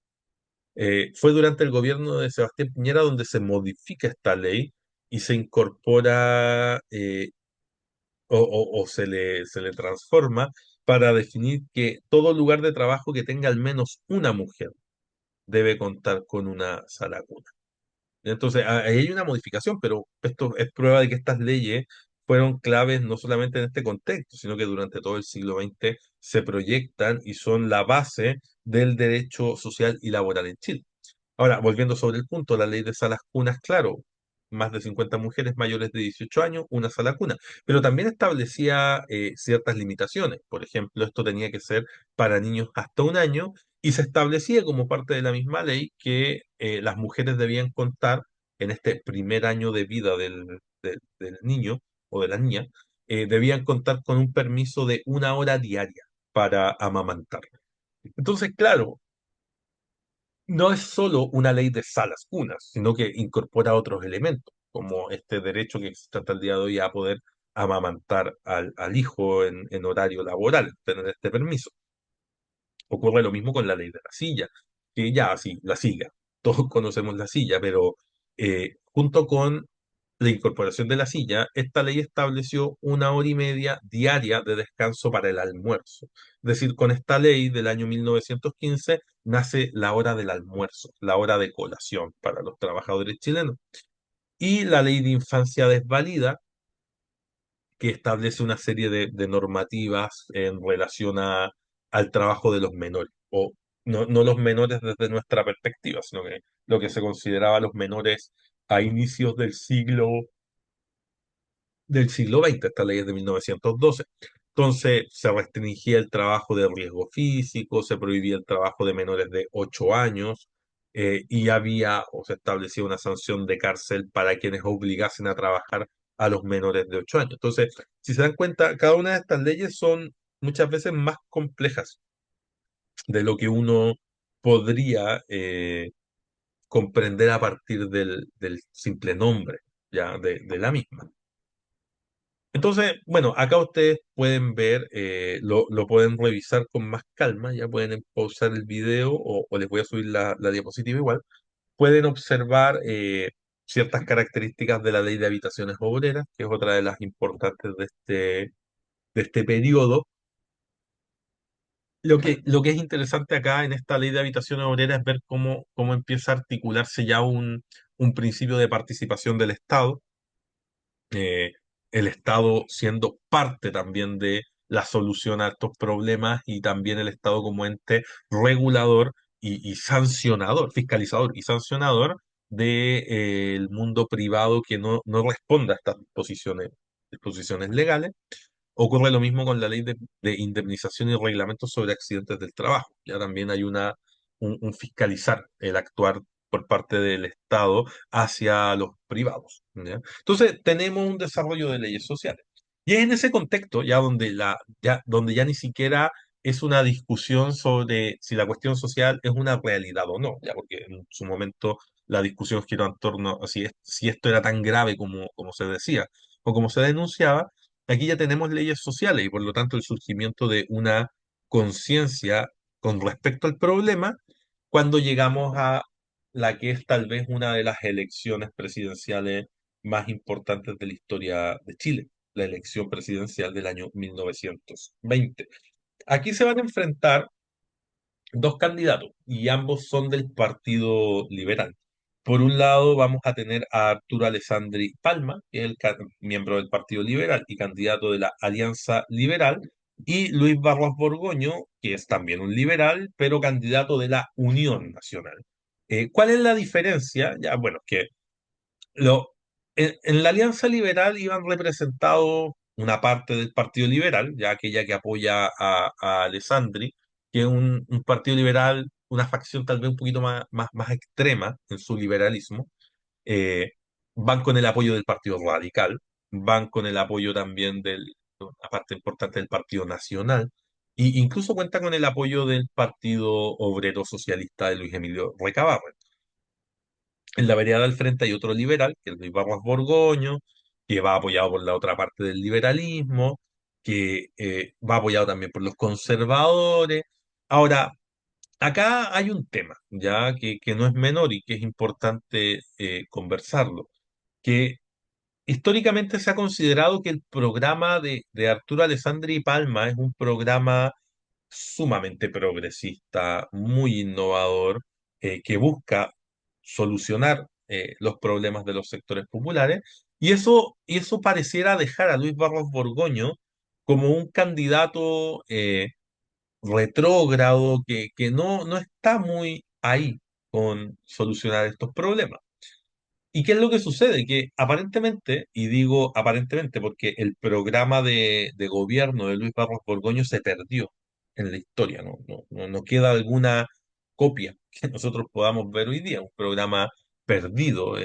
Speaker 1: Fue durante el gobierno de Sebastián Piñera donde se modifica esta ley y se incorpora o se le transforma para definir que todo lugar de trabajo que tenga al menos una mujer debe contar con una sala cuna. Entonces, ahí hay una modificación, pero esto es prueba de que estas leyes fueron claves no solamente en este contexto, sino que durante todo el siglo XX se proyectan y son la base del derecho social y laboral en Chile. Ahora, volviendo sobre el punto, la ley de salas cunas, claro, más de 50 mujeres mayores de 18 años, una sala cuna, pero también establecía ciertas limitaciones. Por ejemplo, esto tenía que ser para niños hasta un año Y se establecía como parte de la misma ley que las mujeres debían contar en este primer año de vida del niño o de la niña, debían contar con un permiso de 1 hora diaria para amamantar. Entonces, claro, no es solo una ley de salas cunas, sino que incorpora otros elementos, como este derecho que existe hasta el día de hoy a poder amamantar al hijo en horario laboral, tener este permiso. Ocurre lo mismo con la ley de la silla, que ya, sí, la silla. Todos conocemos la silla, pero junto con la incorporación de la silla, esta ley estableció 1 hora y media diaria de descanso para el almuerzo. Es decir, con esta ley del año 1915 nace la hora del almuerzo, la hora de colación para los trabajadores chilenos. Y la ley de infancia desvalida, que establece una serie de normativas en relación al trabajo de los menores, o no los menores desde nuestra perspectiva, sino que lo que se consideraba los menores a inicios del siglo XX. Esta ley es de 1912. Entonces se restringía el trabajo de riesgo físico, se prohibía el trabajo de menores de 8 años, y había o se establecía una sanción de cárcel para quienes obligasen a trabajar a los menores de 8 años. Entonces, si se dan cuenta, cada una de estas leyes son muchas veces más complejas de lo que uno podría comprender a partir del simple nombre ya de la misma. Entonces, bueno, acá ustedes pueden ver, lo pueden revisar con más calma, ya pueden pausar el video o les voy a subir la diapositiva igual. Pueden observar ciertas características de la ley de habitaciones obreras, que es otra de las importantes de este periodo. Lo que es interesante acá en esta ley de habitaciones obreras es ver cómo empieza a articularse ya un principio de participación del Estado, eh, el Estado siendo parte también de la solución a estos problemas y también el Estado como ente regulador y sancionador, fiscalizador y sancionador del mundo privado que no responda a estas disposiciones legales. Ocurre lo mismo con la ley de indemnización y reglamentos sobre accidentes del trabajo. Ya también hay un fiscalizar el actuar por parte del Estado hacia los privados. ¿Ya? Entonces, tenemos un desarrollo de leyes sociales. Y es en ese contexto ya donde ya ni siquiera es una discusión sobre si la cuestión social es una realidad o no, ya porque en su momento la discusión giró en torno a si esto era tan grave como se decía o como se denunciaba. Aquí ya tenemos leyes sociales y por lo tanto el surgimiento de una conciencia con respecto al problema cuando llegamos a la que es tal vez una de las elecciones presidenciales más importantes de la historia de Chile, la elección presidencial del año 1920. Aquí se van a enfrentar dos candidatos y ambos son del Partido Liberal. Por un lado vamos a tener a Arturo Alessandri Palma, que es el miembro del Partido Liberal y candidato de la Alianza Liberal, y Luis Barros Borgoño, que es también un liberal, pero candidato de la Unión Nacional. ¿Cuál es la diferencia? Ya, bueno, que lo, en la Alianza Liberal iban representados una parte del Partido Liberal, ya aquella que apoya a Alessandri, que es un Partido Liberal, una facción tal vez un poquito más extrema en su liberalismo. eh, Van con el apoyo del Partido Radical, van con el apoyo también de una parte importante del Partido Nacional, e incluso cuenta con el apoyo del Partido Obrero Socialista de Luis Emilio Recabarren. En la vereda del frente hay otro liberal, que es Luis Barros Borgoño, que va apoyado por la otra parte del liberalismo, que va apoyado también por los conservadores. Ahora, acá hay un tema, ya que no es menor y que es importante conversarlo, que históricamente se ha considerado que el programa de Arturo Alessandri y Palma es un programa sumamente progresista, muy innovador, que busca solucionar los problemas de los sectores populares, y eso pareciera dejar a Luis Barros Borgoño como un candidato retrógrado que no está muy ahí con solucionar estos problemas. ¿Y qué es lo que sucede? Que aparentemente, y digo aparentemente porque el programa de gobierno de Luis Barros Borgoño se perdió en la historia, no queda alguna copia que nosotros podamos ver hoy día, un programa perdido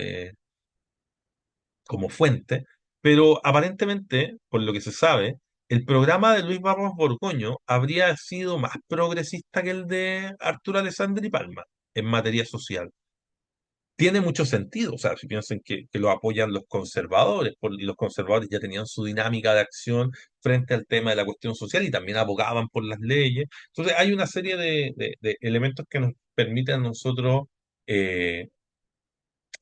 Speaker 1: como fuente, pero aparentemente, por lo que se sabe, el programa de Luis Barros Borgoño habría sido más progresista que el de Arturo Alessandri Palma en materia social. Tiene mucho sentido, o sea, si piensan que lo apoyan los conservadores, y los conservadores ya tenían su dinámica de acción frente al tema de la cuestión social y también abogaban por las leyes. Entonces, hay una serie de elementos que nos permiten a nosotros eh,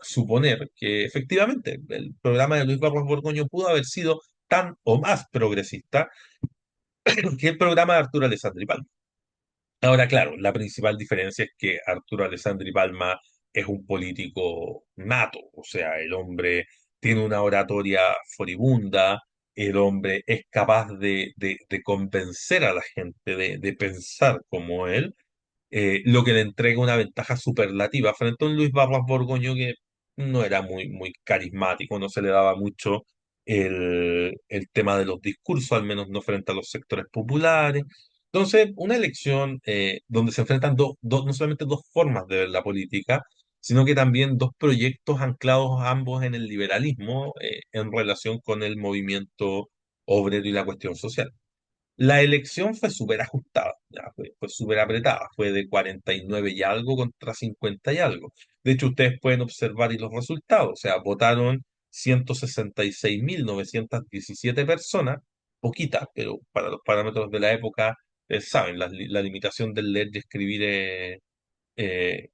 Speaker 1: suponer que efectivamente el programa de Luis Barros Borgoño pudo haber sido tan o más progresista que el programa de Arturo Alessandri Palma. Ahora, claro, la principal diferencia es que Arturo Alessandri Palma es un político nato, o sea, el hombre tiene una oratoria furibunda, el hombre es capaz de convencer a la gente, de pensar como él, lo que le entrega una ventaja superlativa frente a un Luis Barros Borgoño que no era muy carismático, no se le daba mucho el tema de los discursos, al menos no frente a los sectores populares. Entonces, una elección donde se enfrentan no solamente dos formas de ver la política, sino que también dos proyectos anclados ambos en el liberalismo en relación con el movimiento obrero y la cuestión social. La elección fue súper ajustada, ya, fue súper apretada, fue de 49 y algo contra 50 y algo. De hecho, ustedes pueden observar y los resultados, o sea, votaron 166.917 personas, poquitas, pero para los parámetros de la época, saben, la limitación del leer y escribir eh,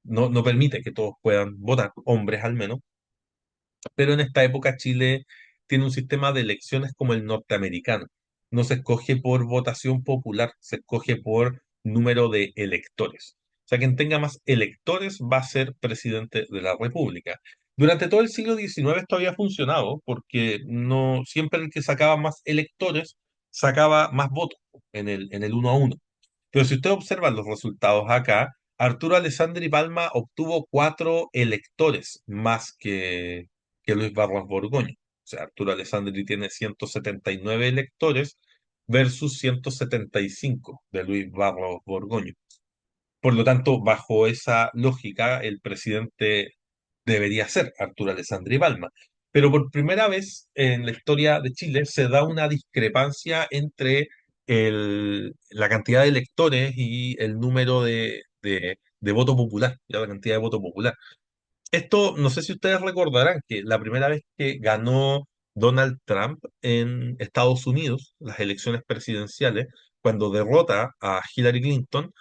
Speaker 1: no permite que todos puedan votar, hombres al menos, pero en esta época Chile tiene un sistema de elecciones como el norteamericano. No se escoge por votación popular, se escoge por número de electores. O sea, quien tenga más electores va a ser presidente de la República. Durante todo el siglo XIX esto había funcionado porque no siempre el que sacaba más electores sacaba más votos en el uno a uno. Pero si usted observa los resultados acá, Arturo Alessandri Palma obtuvo cuatro electores más que Luis Barros Borgoño. O sea, Arturo Alessandri tiene 179 electores versus 175 de Luis Barros Borgoño. Por lo tanto, bajo esa lógica, el presidente debería ser Arturo Alessandri Palma. Pero por primera vez en la historia de Chile se da una discrepancia entre la cantidad de electores y el número de voto popular, ya la cantidad de voto popular. Esto, no sé si ustedes recordarán que la primera vez que ganó Donald Trump en Estados Unidos, las elecciones presidenciales, cuando derrota a Hillary Clinton,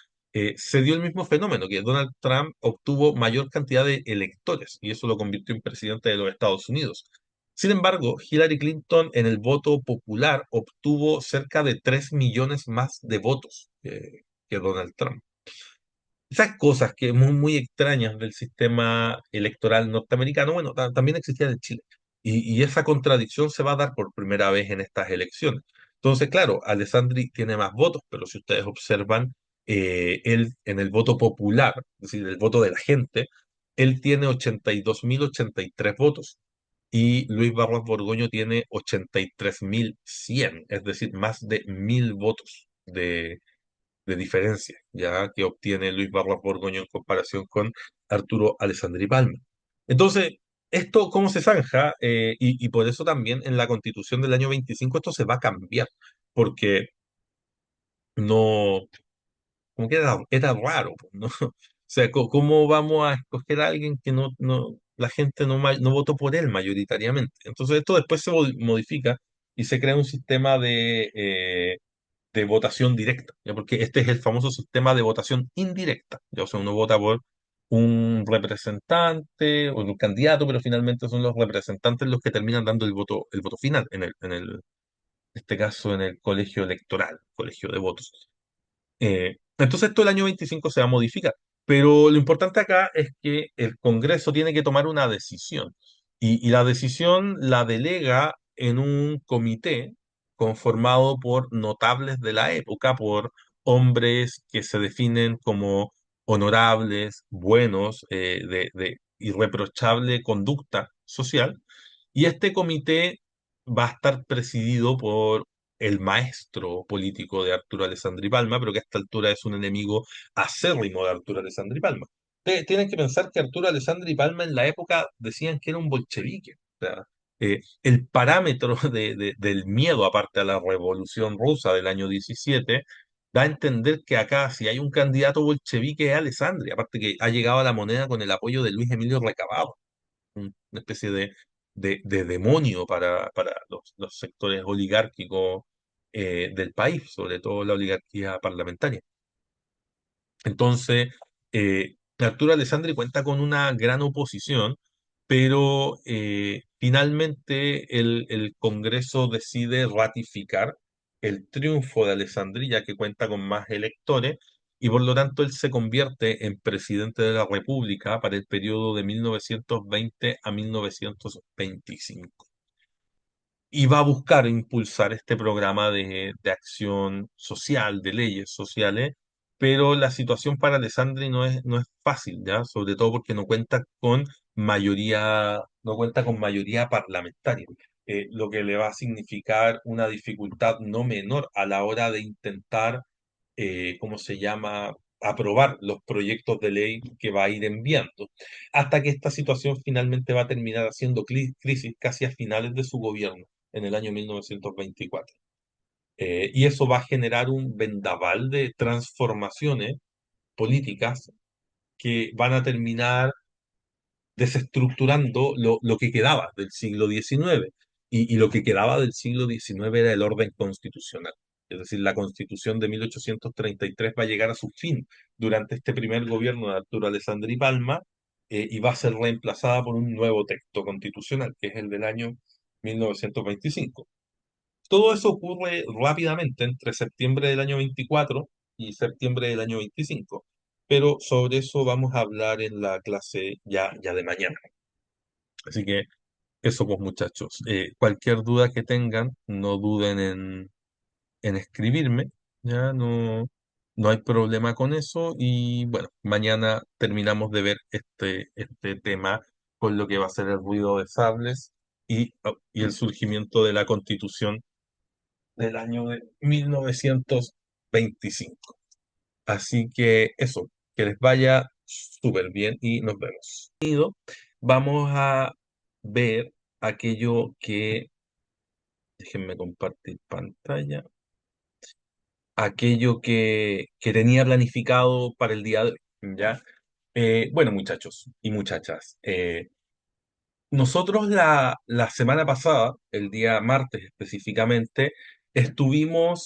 Speaker 1: se dio el mismo fenómeno, que Donald Trump obtuvo mayor cantidad de electores y eso lo convirtió en presidente de los Estados Unidos. Sin embargo, Hillary Clinton en el voto popular obtuvo cerca de 3 millones más de votos que Donald Trump. Esas cosas que muy extrañas del sistema electoral norteamericano, bueno, también existían en Chile. Y esa contradicción se va a dar por primera vez en estas elecciones. Entonces, claro, Alessandri tiene más votos, pero si ustedes observan, él en el voto popular, es decir, el voto de la gente, él tiene 82.083 votos y Luis Barros Borgoño tiene 83.100, es decir, más de 1.000 votos de diferencia, ya que obtiene Luis Barros Borgoño en comparación con Arturo Alessandri Palma. Entonces, ¿esto cómo se zanja? Y por eso también en la Constitución del año 25 esto se va a cambiar, porque no, como que era raro, pues, ¿no? O sea, ¿cómo vamos a escoger a alguien que la gente no votó por él mayoritariamente? Entonces, esto después se modifica y se crea un sistema de votación directa, ¿ya? Porque este es el famoso sistema de votación indirecta, ¿ya? O sea, uno vota por un representante o un candidato, pero finalmente son los representantes los que terminan dando el voto final, en este caso en el colegio electoral, colegio de votos. Entonces esto el año 25 se va a modificar, pero lo importante acá es que el Congreso tiene que tomar una decisión y la decisión la delega en un comité conformado por notables de la época, por hombres que se definen como honorables, buenos, de irreprochable conducta social, y este comité va a estar presidido el maestro político de Arturo Alessandri Palma, pero que a esta altura es un enemigo acérrimo de Arturo Alessandri Palma. Tienen que pensar que Arturo Alessandri Palma en la época decían que era un bolchevique. O sea, el parámetro del miedo, aparte a la Revolución Rusa del año 17, da a entender que acá, si hay un candidato bolchevique, es Alessandri, aparte que ha llegado a la moneda con el apoyo de Luis Emilio Recabarro, una especie de demonio para los sectores oligárquicos del país, sobre todo la oligarquía parlamentaria. Entonces, Arturo Alessandri cuenta con una gran oposición, pero finalmente el Congreso decide ratificar el triunfo de Alessandri, ya que cuenta con más electores, y por lo tanto él se convierte en presidente de la República para el periodo de 1920 a 1925 y va a buscar impulsar este programa de acción social, de leyes sociales, pero la situación para Alessandri no es fácil, ¿ya? Sobre todo porque no cuenta con mayoría parlamentaria, lo que le va a significar una dificultad no menor a la hora de intentar, ¿cómo se llama?, aprobar los proyectos de ley que va a ir enviando, hasta que esta situación finalmente va a terminar haciendo crisis casi a finales de su gobierno en el año 1924. Y eso va a generar un vendaval de transformaciones políticas que van a terminar desestructurando lo que quedaba del siglo XIX. Y lo que quedaba del siglo XIX era el orden constitucional. Es decir, la Constitución de 1833 va a llegar a su fin durante este primer gobierno de Arturo Alessandri Palma, y va a ser reemplazada por un nuevo texto constitucional, que es el del año 1925. Todo eso ocurre rápidamente entre septiembre del año 24 y septiembre del año 25, pero sobre eso vamos a hablar en la clase ya de mañana. Así que eso pues muchachos. Cualquier duda que tengan, no duden en escribirme, ya no hay problema con eso y bueno, mañana terminamos de ver este tema con lo que va a ser el ruido de sables y el surgimiento de la Constitución del año de 1925. Así que eso, que les vaya súper bien y nos vemos. Vamos a ver aquello que, déjenme compartir pantalla, aquello que tenía planificado para el día de hoy, ¿ya? Bueno, muchachos y muchachas, nosotros la semana pasada, el día martes específicamente, estuvimos